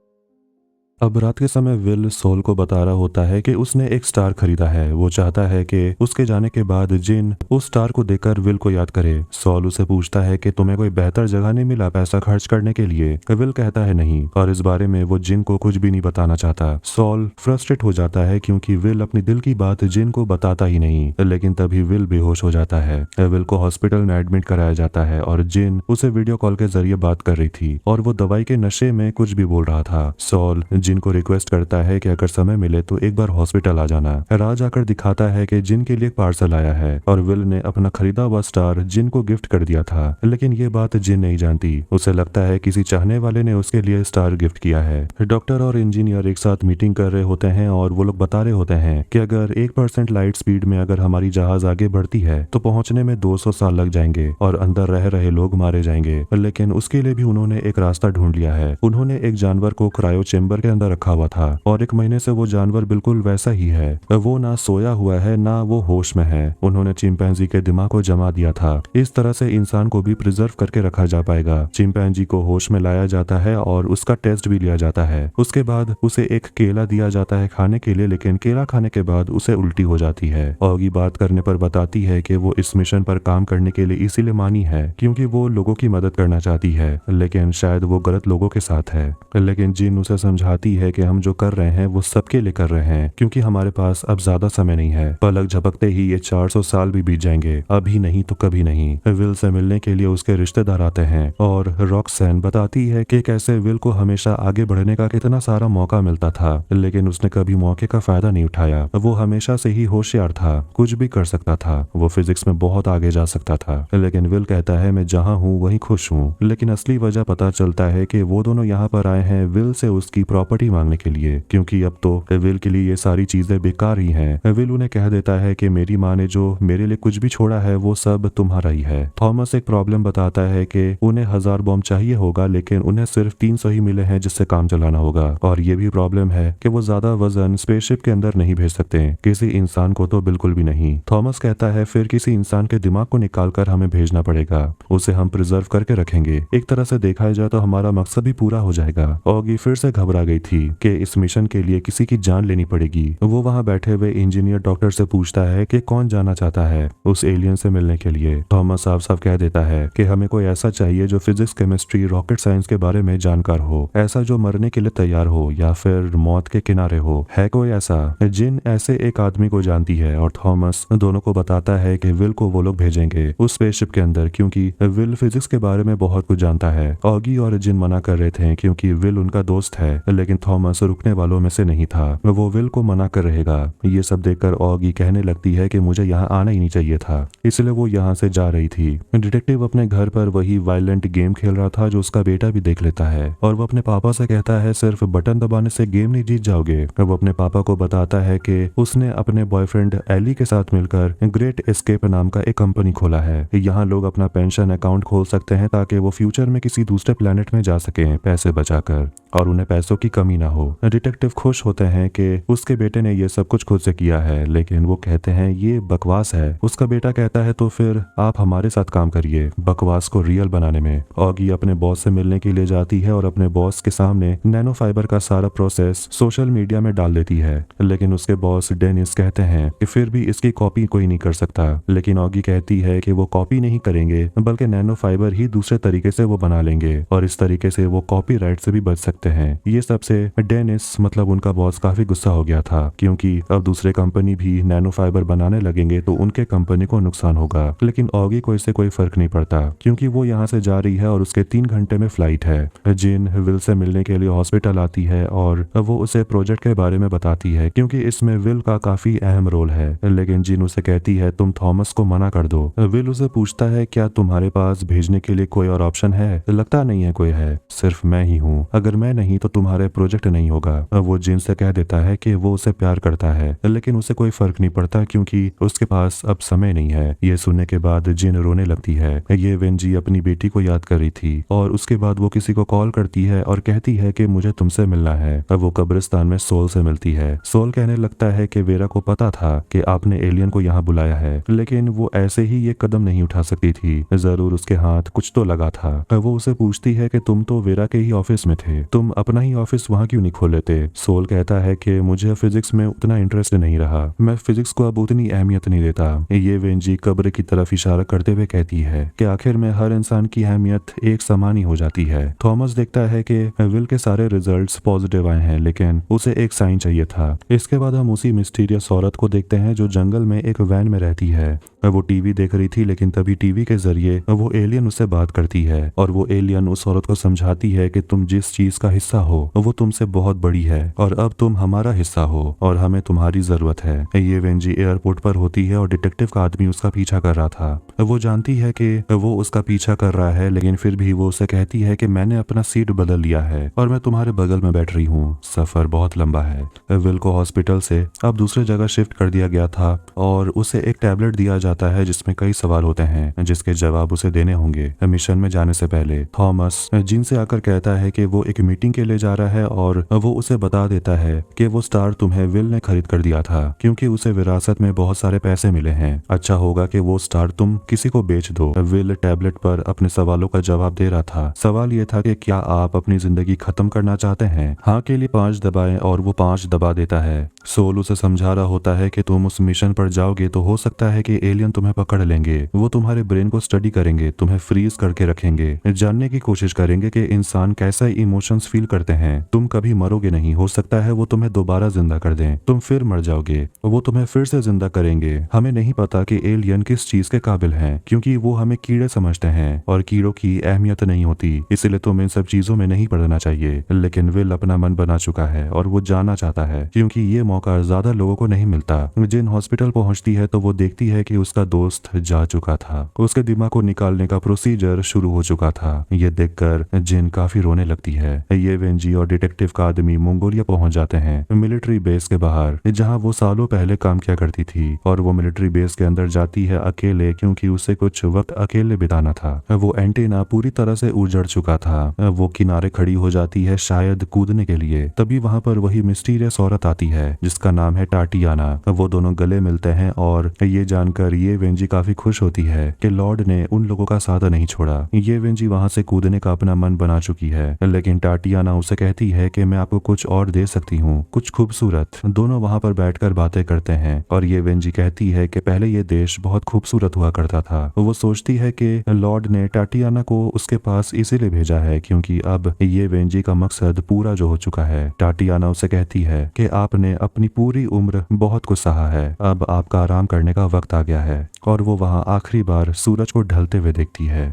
अब रात के समय विल सॉल को बता रहा होता है कि उसने एक स्टार खरीदा है। वो चाहता है कि उसके जाने के बाद जिन उस स्टार को देखकर विल को याद करे। सॉल उसे पूछता है कि तुम्हें कोई बेहतर जगह नहीं मिला पैसा खर्च करने के लिए? विल कहता है नहीं, और इस बारे में वो जिन को कुछ भी नहीं बताना चाहता। सॉल फ्रस्ट्रेट हो जाता है क्योंकि विल अपनी दिल की बात जिन को बताता ही नहीं, लेकिन तभी विल बेहोश हो जाता है। विल को हॉस्पिटल में एडमिट कराया जाता है और जिन उसे वीडियो कॉल के जरिए बात कर रही थी और वो दवाई के नशे में कुछ भी बोल रहा था। सॉल जिन को रिक्वेस्ट करता है कि अगर समय मिले तो एक बार हॉस्पिटल आ जाना। राज आकर दिखाता है कि जिन के लिए पार्सल आया है और विल ने अपना खरीदा हुआ स्टार जिन को गिफ्ट कर दिया था, लेकिन ये बात जिन नहीं जानती। उसे लगता है किसी चाहने वाले ने उसके लिए स्टार गिफ्ट किया है। डॉक्टर और इंजीनियर एक साथ मीटिंग कर रहे होते हैं और वो लोग बता रहे होते हैं कि अगर 1% लाइट स्पीड में अगर हमारी जहाज आगे बढ़ती है तो पहुंचने में 200 साल लग जाएंगे और अंदर रह रहे लोग मारे जाएंगे, लेकिन उसके लिए भी उन्होंने एक रास्ता ढूंढ लिया है। उन्होंने एक जानवर को क्रायो चेम्बर के अंदर रखा हुआ था और 1 महीने से वो जानवर बिल्कुल वैसा ही है। वो ना सोया हुआ है ना वो होश में है। उन्होंने चिंपैंजी के दिमाग को जमा दिया था। इस तरह से इंसान को भी प्रिजर्व करके रखा जा पाएगा। चिंपैंजी को होश में लाया जाता है और उसका टेस्ट भी लिया जाता है। उसके बाद उसे एक केला दिया जाता है खाने के लिए, लेकिन केला खाने के बाद उसे उल्टी हो जाती है। ऑगी बात करने पर बताती है कि वो इस मिशन पर काम करने के लिए इसीलिए मानी है क्योंकि वो लोगों की मदद करना चाहती है, लेकिन शायद वो गलत लोगों के साथ है। लेकिन जिन उसे समझाती है कि हम जो कर रहे हैं वो सबके लिए कर रहे हैं क्योंकि हमारे पास अब ज्यादा समय नहीं है। पलक झपकते ही ये 400 साल भी बीत जाएंगे, अभी नहीं तो कभी नहीं। विल से मिलने के लिए उसके रिश्तेदार आते हैं और रॉक्सैन बताती है कि कैसे विल को हमेशा आगे बढ़ने का कितना सारा मौका मिलता था, लेकिन उसने कभी मौके का फायदा नहीं उठाया। वो हमेशा से ही होशियार था, कुछ भी कर सकता था। वो फिजिक्स में बहुत आगे जा सकता था, लेकिन विल कहता है मैं जहाँ हूँ वहीं खुश हूँ। लेकिन असली वजह पता चलता है कि वो दोनों यहाँ पर आए हैं विल से उसकी प्रॉपर्टी मांगने के लिए, क्योंकि अब तो विल के लिए ये सारी चीजें बेकार ही हैं। विल उन्हें कह देता है कि मेरी माँ ने जो मेरे लिए कुछ भी छोड़ा है वो सब तुम्हारा ही है। थॉमस एक प्रॉब्लम बताता है कि उन्हें 1000 बॉम्ब चाहिए होगा, लेकिन उन्हें सिर्फ 300 ही मिले हैं जिससे काम चलाना होगा। और ये भी प्रॉब्लम है कि वो ज्यादा वजन स्पेसशिप के अंदर नहीं भेज सकते, किसी इंसान को तो बिल्कुल भी नहीं। थॉमस कहता है फिर किसी इंसान के दिमाग को निकाल कर हमें भेजना पड़ेगा, उसे हम प्रिजर्व करके रखेंगे। एक तरह से देखा जाए तो हमारा मकसद भी पूरा हो जाएगा। ऑगी फिर से घबरा गई थी कि इस मिशन के लिए किसी की जान लेनी पड़ेगी। वो वहाँ बैठे हुए इंजीनियर डॉक्टर से पूछता है कि कौन जाना चाहता है उस एलियन से मिलने के लिए। थॉमस साफ साफ कह देता है कि हमें कोई ऐसा चाहिए जो फिजिक्स, केमिस्ट्री, रॉकेट साइंस के बारे में जानकार हो, ऐसा जो मरने के लिए तैयार हो या फिर मौत के किनारे हो। है कोई ऐसा? जिन ऐसे एक आदमी को जानती है और थॉमस दोनों को बताता है कि विल को वो लोग भेजेंगे उस स्पेसशिप के अंदर, क्योंकि विल फिजिक्स के बारे में बहुत कुछ जानता है। ऑगी और जिन मना कर रहे थे क्योंकि विल उनका दोस्त है, लेकिन थॉमस रुकने वालों में से नहीं था। वो विल को मना कर रहेगा। ये सब देखकर ऑगी कहने लगती है कि मुझे यहाँ आना ही नहीं चाहिए था, इसलिए वो यहाँ से जा रही थी। डिटेक्टिव अपने घर पर वही वायलेंट गेम खेल रहा था जो उसका बेटा भी देख लेता है, और वो अपने पापा से कहता है सिर्फ बटन दबाने से गेम नहीं जीत जाओगे। वो अपने पापा को बताता है कि उसने अपने बॉयफ्रेंड एली के साथ मिलकर ग्रेट एस्केप नाम का एक कंपनी खोला है। यहाँ लोग अपना पेंशन अकाउंट खोल सकते हैं ताकि वो फ्यूचर में किसी दूसरे प्लेनेट में जा सके पैसे बचाकर, और उन्हें पैसों की कमी ना हो। डिटेक्टिव खुश होते हैं कि उसके बेटे ने ये सब कुछ खुद से किया है, लेकिन वो कहते हैं ये बकवास है। उसका बेटा कहता है तो फिर आप हमारे साथ काम करिए बकवास को रियल बनाने में। ऑगी अपने बॉस से मिलने के लिए जाती है और अपने बॉस के सामने नैनो फाइबर का सारा प्रोसेस सोशल मीडिया में डाल देती है, लेकिन उसके बॉस डेनिस कहते हैं कि फिर भी इसकी कॉपी कोई नहीं कर सकता। लेकिन ऑगी कहती है कि वो कॉपी नहीं करेंगे बल्कि नैनो फाइबर ही दूसरे तरीके से वो बना लेंगे और इस तरीके से वो कॉपीराइट से भी बच सकते लगते हैं। ये सबसे डेनिस मतलब उनका बॉस काफी गुस्सा हो गया था, क्योंकि अब दूसरे कंपनी भी नैनो फाइबर बनाने लगेंगे तो उनके कंपनी को नुकसान होगा। लेकिन ऑगी को इससे कोई फर्क नहीं पड़ता, क्योंकि वो यहाँ से जा रही है और उसके 3 घंटे में फ्लाइट है। जिन विल से मिलने के लिए हॉस्पिटल आती है और वो उसे प्रोजेक्ट के बारे में बताती है, क्योंकि इसमें विल का काफी अहम रोल है। लेकिन जिन उसे कहती है तुम थॉमस को मना कर दो। विल उसे पूछता है क्या तुम्हारे पास भेजने के लिए कोई और ऑप्शन है? लगता नहीं है कोई है, सिर्फ मैं ही हूँ। अगर मैं नहीं तो तुम्हारे प्रोजेक्ट नहीं होगा। वो जिन से कह देता है कि वो उसे प्यार करता है, लेकिन उसे कोई फर्क नहीं पड़ता क्योंकि उसके पास अब समय नहीं है। ये सुनने के बाद जिन रोने लगती है। ये वेंजी अपनी बेटी को याद कर रही थी और उसके बाद वो किसी को कॉल करती है और कहती है कि मुझे तुमसे मिलना है। अब वो कब्रिस्तान में सोल से मिलती है। सोल कहने लगता है कि वेरा को पता था कि आपने एलियन को यहाँ बुलाया है, लेकिन वो ऐसे ही ये कदम नहीं उठा सकती थी। जरूर उसके हाथ कुछ तो लगा था। वो उसे पूछती है कि तुम तो वेरा के ही ऑफिस में थे, तुम अपना ही ऑफिस वहाँ क्यों नहीं खोल लेते? सोल कहता है कि मुझे फिजिक्स में उतना इंटरेस्ट नहीं रहा, मैं फिजिक्स को अब उतनी अहमियत नहीं देता। ये वेंजी कब्र की तरफ इशारा करते हुए कहती है कि आखिर में हर इंसान की अहमियत एक समान ही हो जाती है। थॉमस देखता है कि विल के सारे रिजल्ट्स पॉजिटिव आए हैं, लेकिन उसे एक साइन चाहिए था। इसके बाद हम उसी मिस्टीरियस औरत को देखते हैं जो जंगल में एक वैन में रहती है। वो टीवी देख रही थी, लेकिन तभी टीवी के जरिए वो एलियन उससे बात करती है और वो एलियन उस औरत को समझाती है कि तुम जिस चीज का हिस्सा हो वो तुमसे बहुत बड़ी है और अब तुम हमारा हिस्सा हो और हमें तुम्हारी जरूरत है। ये वेंजी एयरपोर्ट पर होती है और डिटेक्टिव का आदमी उसका पीछा कर रहा था। वो जानती है कि वो उसका पीछा कर रहा है, लेकिन फिर भी वो उसे कहती है कि मैंने अपना सीट बदल लिया है और मैं तुम्हारे बगल में बैठ रही हूँ। सफर बहुत लंबा है। विल को हॉस्पिटल से अब दूसरे जगह शिफ्ट कर दिया गया था और उसे एक टैबलेट दिया जाता है जिसमें कई सवाल होते हैं जिसके जवाब उसे देने होंगे। मिशन में जाने से पहले थॉमस जिन से आकर कहता है कि वो एक मीटिंग के लिए जा रहा है और वो उसे बता देता है कि वो स्टार तुम्हें विल ने खरीद कर दिया था, क्योंकि उसे विरासत में बहुत सारे पैसे मिले हैं। अच्छा होगा कि वो स्टार तुम किसी को बेच दो। विल टैबलेट पर अपने सवालों का जवाब दे रहा था। सवाल ये था कि क्या आप अपनी जिंदगी खत्म करना चाहते हैं? हाँ के लिए 5 दबाएं और वो 5 दबा देता है। सोल उसे समझा रहा होता है कि तुम उस मिशन पर जाओगे तो हो सकता है कि एलियन तुम्हें पकड़ लेंगे। वो तुम्हारे ब्रेन को स्टडी करेंगे, तुम्हें फ्रीज करके रखेंगे, जानने की कोशिश करेंगे कि इंसान कैसा इमोशंस फील करते हैं। तुम कभी मरोगे नहीं, हो सकता है वो तुम्हें दोबारा जिंदा कर दें, तुम फिर मर जाओगे, वो तुम्हें फिर से जिंदा करेंगे। हमें नहीं पता कि एलियन किस चीज के काबिल हैं, क्योंकि वो हमें कीड़े समझते हैं और कीड़ों की अहमियत नहीं होती, इसलिए तुम्हें इन सब चीजों में नहीं पड़ना चाहिए। लेकिन विल अपना मन बना चुका है और वो जाना चाहता है, क्योंकि ये मौका ज्यादा लोगों को नहीं मिलता। जिन हॉस्पिटल पहुंचती है तो वो देखती है कि उसका दोस्त जा चुका था। उसके दिमाग को निकालने का प्रोसीजर शुरू हो चुका था। ये देखकर जिन काफी रोने लगती है। ये वेंजी और डिटेक्टिव का आदमी मंगोलिया पहुंच जाते हैं, मिलिट्री बेस के बाहर, जहां वो सालों पहले काम किया करती थी। और वो मिलिट्री बेस के अंदर जाती है अकेले, क्योंकि उसे कुछ वक्त अकेले बिताना था। वो एंटीना पूरी तरह से उजड़ चुका था। वो किनारे खड़ी हो जाती है शायद कूदने के लिए। तभी वहां पर वही मिस्टीरियस औरत आती है जिसका नाम है टाटियाना। वो दोनों गले मिलते हैं और ये जानकर ये वेंजी काफी खुश होती है कि लॉर्ड ने उन लोगों का साथ नहीं छोड़ा। ये वेंजी वहां से कूदने का अपना मन बना चुकी है, लेकिन टाटियाना उसे कहती है कि मैं आपको कुछ और दे सकती हूँ, कुछ खूबसूरत। दोनों वहां पर बैठकर बातें करते हैं और ये वेंजी कहती है कि पहले ये देश बहुत खूबसूरत हुआ करता था। वो सोचती है कि लॉर्ड ने टाटियाना को उसके पास इसीलिए भेजा है क्योंकि अब ये वेंजी का मकसद पूरा जो हो चुका है। टाटियाना उसे कहती है कि आपने अपनी पूरी उम्र बहुत कुछ सहा है, अब आपका आराम करने का वक्त आ गया है। और वो वहां आखिरी बार सूरज को ढलते हुए देखती है।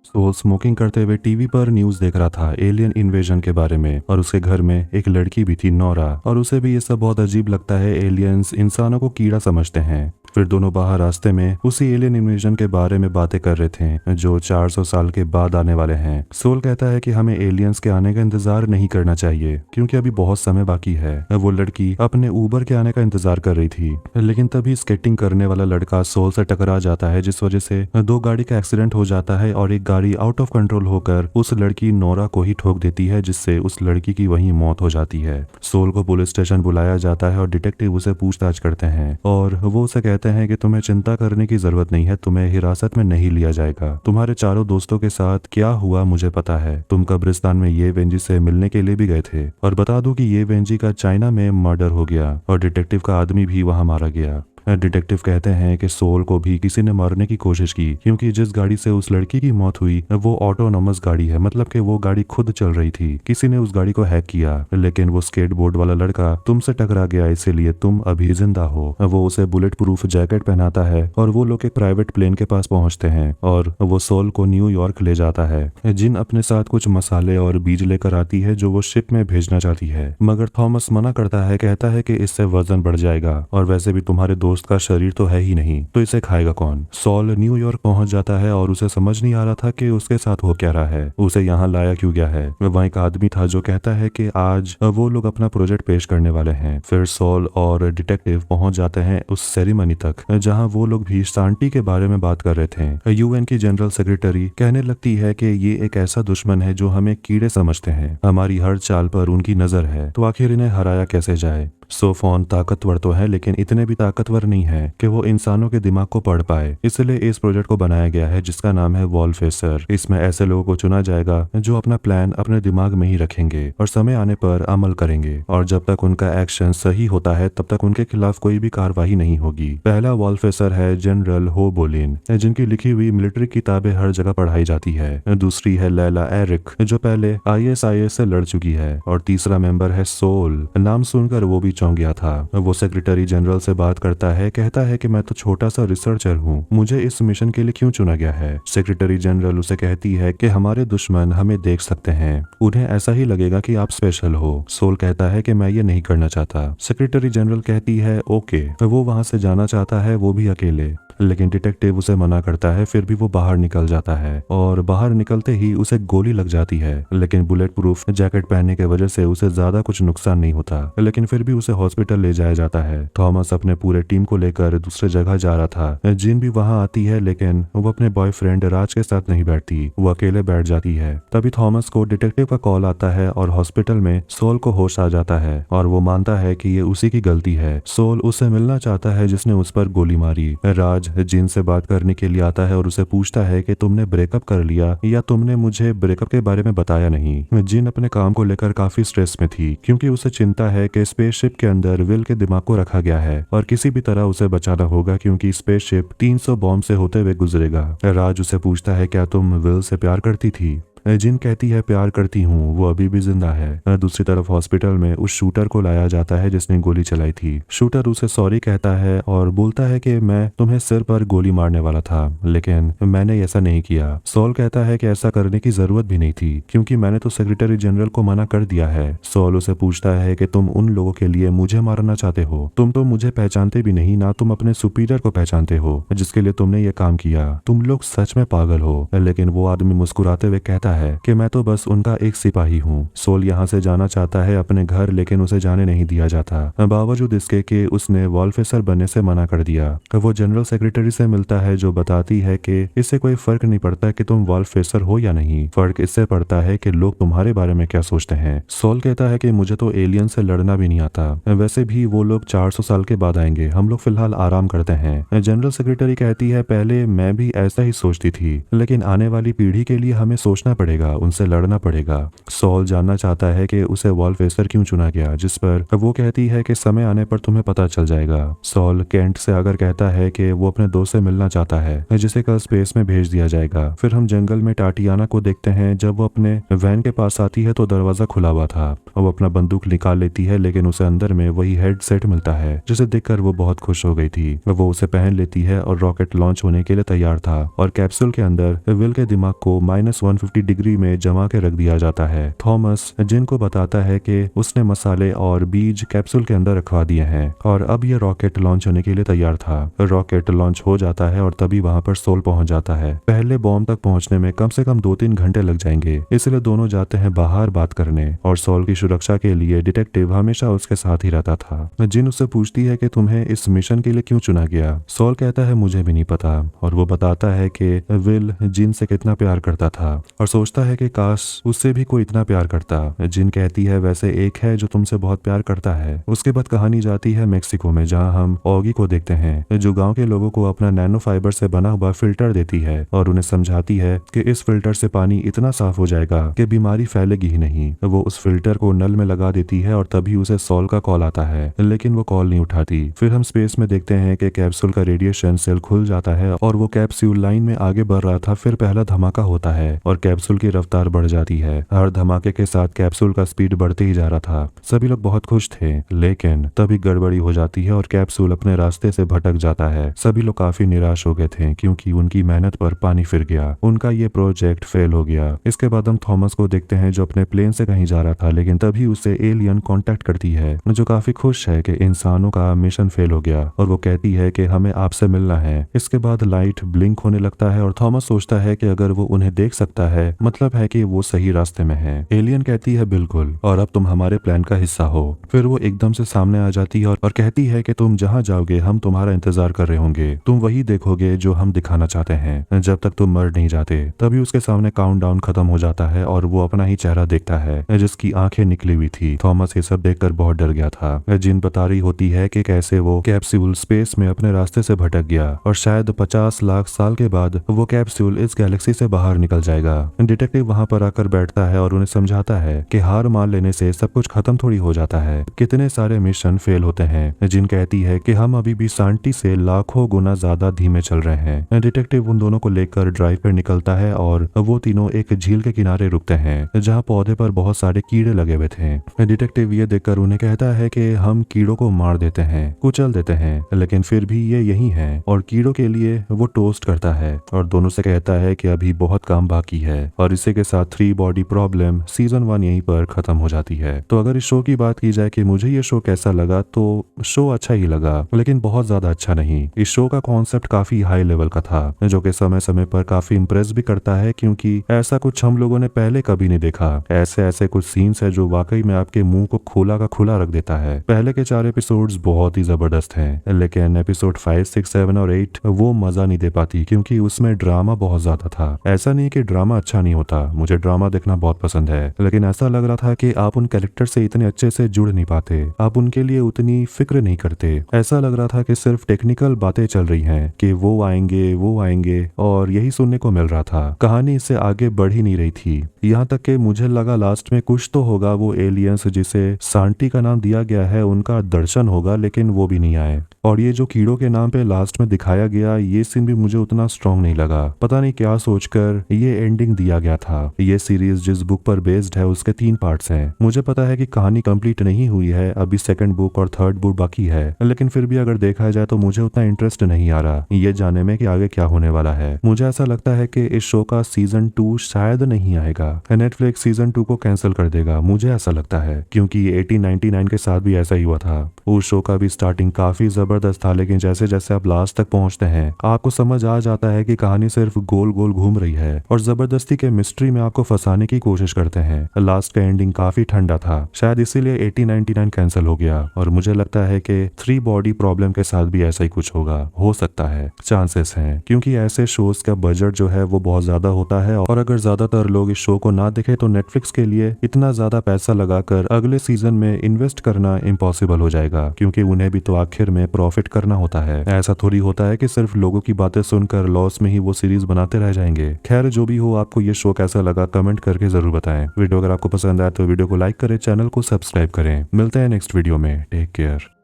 सोल स्मोकिंग करते हुए टीवी पर न्यूज देख रहा था एलियन इन्वेजन के बारे में, और उसके घर में एक लड़की भी थी, नोरा, और उसे भी ये सब बहुत अजीब लगता है। एलियंस इंसानों को कीड़ा समझते हैं। फिर दोनों बाहर रास्ते में उसी एलियन इन्वेजन के बारे में बातें कर रहे थे जो 400 साल के बाद आने वाले हैं। सोल कहता है कि हमें एलियंस के आने का इंतजार नहीं करना चाहिए क्योंकि अभी बहुत समय बाकी है। वो लड़की अपने ऊबर के आने का इंतजार कर रही थी, लेकिन तभी स्केटिंग करने वाला लड़का सोल से टकरा जाता है, जिस वजह से 2 गाड़ी का एक्सीडेंट हो जाता है और एक गाड़ी आउट ऑफ कंट्रोल होकर उस लड़की नोरा को ही ठोक देती है, जिससे उस लड़की की वहीं मौत हो जाती है। सोल को पुलिस स्टेशन बुलाया जाता है और डिटेक्टिव उसे पूछताछ करते हैं और वो उसे कहते हैं कि तुम्हें चिंता करने की जरूरत नहीं है, तुम्हें हिरासत में नहीं लिया जाएगा। तुम्हारे चारों दोस्तों के साथ क्या हुआ मुझे पता है। तुम कब्रिस्तान में ये वेंजी से मिलने के लिए भी गए थे, और बता दूं कि ये वेंजी का चाइना में मर्डर हो गया और डिटेक्टिव का आदमी भी वहां मारा गया। डिटेक्टिव कहते हैं कि सोल को भी किसी ने मारने की कोशिश की, क्योंकि जिस गाड़ी से उस लड़की की मौत हुई वो ऑटोनॉमस गाड़ी है, मतलब कि वो गाड़ी खुद चल रही थी। किसी ने उस गाड़ी को हैक किया, लेकिन वो स्केटबोर्ड वाला लड़का तुमसे टकरा गया, इसीलिए तुम अभी जिंदा हो। वो उसे बुलेट प्रूफ जैकेट पहनाता है और वो लोग एक प्राइवेट प्लेन के पास पहुंचते हैं और वो सोल को न्यूयॉर्क ले जाता है। जिन अपने साथ कुछ मसाले और बीज लेकर आती है जो वो शिप में भेजना चाहती है, मगर थॉमस मना करता है, कहता है कि इससे वजन बढ़ जाएगा और वैसे भी तुम्हारे दोस्त का शरीर तो है ही नहीं, तो इसे खाएगा कौन। सॉल न्यूयॉर्क पहुंच जाता है और उसे समझ नहीं आ रहा था कि उसके साथ हो क्या रहा है, उसे यहाँ लाया क्यों गया है। वहाँ एक आदमी था जो कहता है कि आज वो लोग अपना प्रोजेक्ट पेश करने वाले हैं। फिर सॉल और डिटेक्टिव पहुंच जाते हैं उस सेरेमनी तक, जहाँ वो लोग भी शांति के बारे में बात कर रहे थे। यूएन की जनरल सेक्रेटरी कहने लगती है कि ये एक ऐसा दुश्मन है जो हमें कीड़े समझते हैं, हमारी हर चाल पर उनकी नजर है, तो आखिर इन्हें हराया कैसे जाए। सोफोन ताकतवर तो है, लेकिन इतने भी ताकतवर नहीं है कि वो इंसानों के दिमाग को पढ़ पाए, इसलिए इस प्रोजेक्ट को बनाया गया है जिसका नाम है वॉलफेसर। इसमें ऐसे लोगों को चुना जाएगा जो अपना प्लान अपने दिमाग में ही रखेंगे और समय आने पर अमल करेंगे, और जब तक उनका एक्शन सही होता है तब तक उनके खिलाफ कोई भी कार्रवाई नहीं होगी। पहला वॉलफेसर है जनरल हो बोलिन, जिनकी लिखी हुई मिलिट्री किताबें हर जगह पढ़ाई जाती है। दूसरी है लैला एरिक, जो पहले ISIS से लड़ चुकी है। और तीसरा मेंबर है सोल, नाम सुनकर वो भी चौंक गया था। वो सेक्रेटरी जनरल से बात करता है, कहता है कि मैं तो छोटा सा रिसर्चर हूँ, मुझे इस मिशन के लिए क्यों चुना गया है। सेक्रेटरी जनरल उसे कहती है कि हमारे दुश्मन हमें देख सकते हैं, उन्हें ऐसा ही लगेगा कि आप स्पेशल हो। सोल कहता है कि मैं ये नहीं करना चाहता। सेक्रेटरी जनरल कहती है ओके। वो वहां से जाना चाहता है, वो भी अकेले, लेकिन डिटेक्टिव उसे मना करता है। फिर भी वो बाहर निकल जाता है और बाहर निकलते ही उसे गोली लग जाती है, लेकिन बुलेट प्रूफ जैकेट पहनने की वजह से उसे ज्यादा कुछ नुकसान नहीं होता, लेकिन फिर भी उसे हॉस्पिटल ले जाया जाता है। थॉमस अपने पूरे टीम को लेकर दूसरे जगह जा रहा था। जिन भी वहां आती है, लेकिन वो अपने बॉयफ्रेंड राज के साथ नहीं बैठती, वो अकेले बैठ जाती है। तभी थॉमस को डिटेक्टिव का कॉल आता है और हॉस्पिटल में सोल को होश आ जाता है और वो मानता है कि ये उसी की गलती है। सोल उससे मिलना चाहता है जिसने उस पर गोली मारी। राज जिन से बात करने के लिए आता है और उसे पूछता है कि तुमने ब्रेकअप कर लिया या तुमने मुझे ब्रेकअप के बारे में बताया नहीं। जिन अपने काम को लेकर काफी स्ट्रेस में थी, क्योंकि उसे चिंता है कि स्पेसशिप के अंदर विल के दिमाग को रखा गया है और किसी भी तरह उसे बचाना होगा, क्योंकि स्पेसशिप 300 बॉम्ब से होते हुए गुजरेगा। राज उसे पूछता है क्या तुम विल से प्यार करती थी। जिन कहती है प्यार करती हूँ, वो अभी भी जिंदा है। दूसरी तरफ हॉस्पिटल में उस शूटर को लाया जाता है जिसने गोली चलाई थी। शूटर उसे सॉरी कहता है और बोलता है कि मैं तुम्हें सिर पर गोली मारने वाला था, लेकिन मैंने ऐसा नहीं किया। सॉल कहता है कि ऐसा करने की जरूरत भी नहीं थी, क्योंकि मैंने तो सेक्रेटरी जनरल को मना कर दिया है। सॉल उसे पूछता है कि तुम उन लोगों के लिए मुझे मारना चाहते हो, तुम तो मुझे पहचानते भी नहीं, ना तुम अपने सुपीरियर को पहचानते हो जिसके लिए तुमने ये काम किया, तुम लोग सच में पागल हो। लेकिन वो आदमी मुस्कुराते हुए कहता है कि मैं तो बस उनका एक सिपाही हूँ। सोल यहाँ से जाना चाहता है अपने घर, लेकिन उसे जाने नहीं दिया जाता, बावजूद इसके कि उसने वॉलफेसर बनने से मना कर दिया। वो जनरल सेक्रेटरी से मिलता है जो बताती है कि इससे कोई फर्क नहीं पड़ता कि तुम वॉलफेसर हो या नहीं, फर्क इससे पड़ता है कि लोग तुम्हारे बारे में क्या सोचते हैं। सोल कहता है कि मुझे तो एलियन से लड़ना भी नहीं आता, वैसे भी वो लोग 400 साल के बाद आएंगे, हम लोग फिलहाल आराम करते हैं। जनरल सेक्रेटरी कहती है पहले मैं भी ऐसा ही सोचती थी, लेकिन आने वाली पीढ़ी के लिए हमें सोचना पड़ेगा, उनसे लड़ना पड़ेगा। सॉल जानना चाहता है कि उसे वॉलफेसर क्यों चुना गया, जिस पर वो कहती है कि समय आने पर तुम्हें पता चल जाएगा। सॉल केंट से आकर कहता है कि वो अपने दोस्त से मिलना चाहता है जिसे कल स्पेस में भेज दिया जाएगा। फिर हम जंगल में टाटियाना को देखते हैं। जब वो अपने वैन के पास आती है तो दरवाजा खुला हुआ था। वो अपना बंदूक निकाल लेती है, लेकिन उसे अंदर में वही हेडसेट मिलता है जिसे देखकर वो बहुत खुश हो गई थी। वो उसे पहन लेती है और रॉकेट लॉन्च होने के लिए तैयार था और कैप्सूल के अंदर विल के दिमाग को -150 डिग्री में जमा के रख दिया जाता है। थॉमस जिन को बताता है कि उसने मसाले और बीज कैप्सूल के अंदर रखवा दिए हैं और अब यह रॉकेट लॉन्च होने के लिए तैयार था। रॉकेट लॉन्च हो जाता है और तभी वहां पर सोल पहुंच जाता है। पहले बॉम्ब तक पहुंचने में कम से कम 2-3 घंटे लग जाएंगे, इसलिए दोनों जाते हैं बाहर बात करने और सोल की सुरक्षा के लिए डिटेक्टिव हमेशा उसके साथ ही रहता था। जिन उससे पूछती है कि तुम्हें इस मिशन के लिए क्यों चुना गया। सोल कहता है मुझे भी नहीं पता और वो बताता है कि विल जिन से कितना प्यार करता था और सोचता है कि काश उससे भी कोई इतना प्यार करता। जिन कहती है वैसे एक है जो तुमसे बहुत प्यार करता है। उसके बाद कहानी जाती है मेक्सिको में, जहाँ हम ऑगी को देखते हैं जो गांव के लोगों को अपना नैनो फाइबर से बना हुआ फिल्टर देती है और उन्हें समझाती है कि इस फिल्टर से पानी इतना साफ हो जाएगा कि बीमारी फैलेगी ही नहीं। वो उस फिल्टर को नल में लगा देती है और तभी उसे सॉल का कॉल आता है, लेकिन वो कॉल नहीं उठाती। फिर हम स्पेस में देखते हैं कि कैप्सूल का रेडिएशन सेल खुल जाता है और वो कैप्सूल लाइन में आगे बढ़ रहा था। फिर पहला धमाका होता है और कैप्सूल की रफ्तार बढ़ जाती है। हर धमाके के साथ कैप्सूल का स्पीड बढ़ते ही जा रहा था। सभी लोग बहुत खुश थे, लेकिन तभी गड़बड़ी हो जाती है और कैप्सूल अपने रास्ते से भटक जाता है। सभी लोग काफी निराश हो गए थे क्योंकि उनकी मेहनत पर पानी फिर गया। उनका ये प्रोजेक्ट फेल हो गया। इसके बाद हम थॉमस को देखते हैं जो अपने प्लेन से कहीं जा रहा था, लेकिन तभी उसे एलियन कांटेक्ट करती है जो काफी खुश है कि इंसानों का मिशन फेल हो गया और वो कहती है कि हमें आपसे मिलना है। इसके बाद लाइट ब्लिंक होने लगता है और थॉमस सोचता है कि अगर वो उन्हें देख सकता है मतलब है कि वो सही रास्ते में है। एलियन कहती है बिल्कुल, और अब तुम हमारे प्लान का हिस्सा हो। फिर वो एकदम से सामने आ जाती है और कहती है कि तुम जहाँ जाओगे हम तुम्हारा इंतजार कर रहे होंगे। तुम वही देखोगे जो हम दिखाना चाहते हैं जब तक तुम मर नहीं जाते। तभी उसके सामने काउंटडाउन खत्म हो जाता है और वो अपना ही चेहरा देखता है जिसकी आंखें निकली हुई थी। थॉमस ये सब देखकर बहुत डर गया था। जिन बता रही होती है कि कैसे वो कैप्सूल स्पेस में अपने रास्ते से भटक गया और शायद 50 लाख साल के बाद वो कैप्सूल इस गैलेक्सी से बाहर निकल जाएगा। डिटेक्टिव वहां पर आकर बैठता है और उन्हें समझाता है कि हार मान लेने से सब कुछ खत्म थोड़ी हो जाता है। कितने सारे मिशन फेल होते हैं। जिन कहती है कि हम अभी भी सांटी से लाखों गुना ज्यादा धीमे चल रहे हैं। डिटेक्टिव उन दोनों को लेकर ड्राइव पर निकलता है और वो तीनों एक झील के किनारे रुकते हैं जहाँ पौधे पर बहुत सारे कीड़े लगे हुए थे। डिटेक्टिव ये देखकर उन्हें कहता है कि हम कीड़ों को मार देते हैं, कुचल देते हैं, लेकिन फिर भी ये यही है और कीड़ों के लिए वो टोस्ट करता है और दोनों से कहता है कि अभी बहुत काम बाकी है। और इसी के साथ 3 बॉडी प्रॉब्लम सीजन 1 यहीं पर खत्म हो जाती है। तो अगर इस शो की बात की जाए कि मुझे ये शो कैसा लगा, तो शो अच्छा ही लगा, लेकिन बहुत ज्यादा अच्छा नहीं। इस शो का कॉन्सेप्ट काफी हाई लेवल का था जो कि समय समय पर काफी इंप्रेस भी करता है क्योंकि ऐसा कुछ हम लोगों ने पहले कभी नहीं देखा। ऐसे ऐसे कुछ सीन्स है जो वाकई में आपके मुंह को खोला का खुला रख देता है। पहले के 4 एपिसोड्स बहुत ही जबरदस्त हैं, लेकिन एपिसोड 5, 6, 7 और 8 वो मजा नहीं दे पाती क्योंकि उसमें ड्रामा बहुत ज्यादा था। ऐसा नहीं कि ड्रामा अच्छा नहीं होता, मुझे ड्रामा देखना बहुत पसंद है, लेकिन ऐसा लग रहा था कि आप उन कैरेक्टर से इतने अच्छे से जुड़ नहीं पाते, आप उनके लिए उतनी फिक्र नहीं करते। ऐसा लग रहा था कि सिर्फ टेक्निकल बातें चल रही हैं कि वो आएंगे और यही सुनने को मिल रहा था। कहानी इससे आगे बढ़ ही नहीं रही थी। यहाँ तक कि मुझे लगा लास्ट में कुछ तो होगा, वो एलियंस जिसे सांटी का नाम दिया गया है उनका दर्शन होगा, लेकिन वो भी नहीं आए। और ये जो कीड़ों के नाम पे लास्ट में दिखाया गया ये सीन भी मुझे उतना स्ट्रांग नहीं लगा। पता नहीं क्या सोचकर ये एंडिंग दिया गया था। ये सीरीज जिस बुक पर बेस्ड है उसके 3 पार्ट्स हैं। मुझे पता है कि कहानी कंप्लीट नहीं हुई है, अभी 2nd बुक और 3rd बुक बाकी है, लेकिन फिर भी अगर देखा जाए तो मुझे उतना इंटरेस्ट नहीं आ रहा ये जानने में कि आगे क्या होने वाला है। मुझे ऐसा लगता है कि इस शो का सीजन 2 शायद नहीं आएगा। नेटफ्लिक्स सीजन 2 को कैंसिल कर देगा, मुझे ऐसा लगता है, क्योंकि 1899 के साथ भी ऐसा ही हुआ था। उस शो का भी स्टार्टिंग काफी जबरदस्त था, लेकिन जैसे जैसे आप लास्ट तक पहुंचते हैं आपको समझ आ जाता है कि कहानी सिर्फ गोल गोल घूम रही है और जबरदस्ती के मिस्ट्री में आपको फंसाने की कोशिश करते हैं। लास्ट का एंडिंग काफी ठंडा था, शायद इसीलिए 1899 कैंसिल हो गया। और मुझे लगता है कि 3 बॉडी प्रॉब्लम के साथ भी ऐसा ही कुछ होगा, हो सकता है, चांसेस हैं, क्योंकि ऐसे शोज का बजट जो है वो बहुत ज्यादा होता है और अगर ज्यादातर लोग इस शो को ना देखें तो नेटफ्लिक्स के लिए इतना ज्यादा पैसा लगाकर अगले सीजन में इन्वेस्ट करना इम्पॉसिबल हो जाएगा, क्योंकि उन्हें भी तो आखिर में प्रॉफिट करना होता है। ऐसा थोड़ी होता है कि सिर्फ लोगों की बातें सुनकर लॉस में ही वो सीरीज बनाते रह जाएंगे। खैर जो भी हो, आपको ये शो कैसा लगा कमेंट करके जरूर बताएं। वीडियो अगर आपको पसंद आए तो वीडियो को लाइक करें, चैनल को सब्सक्राइब करें। मिलते हैं नेक्स्ट वीडियो में, टेक केयर।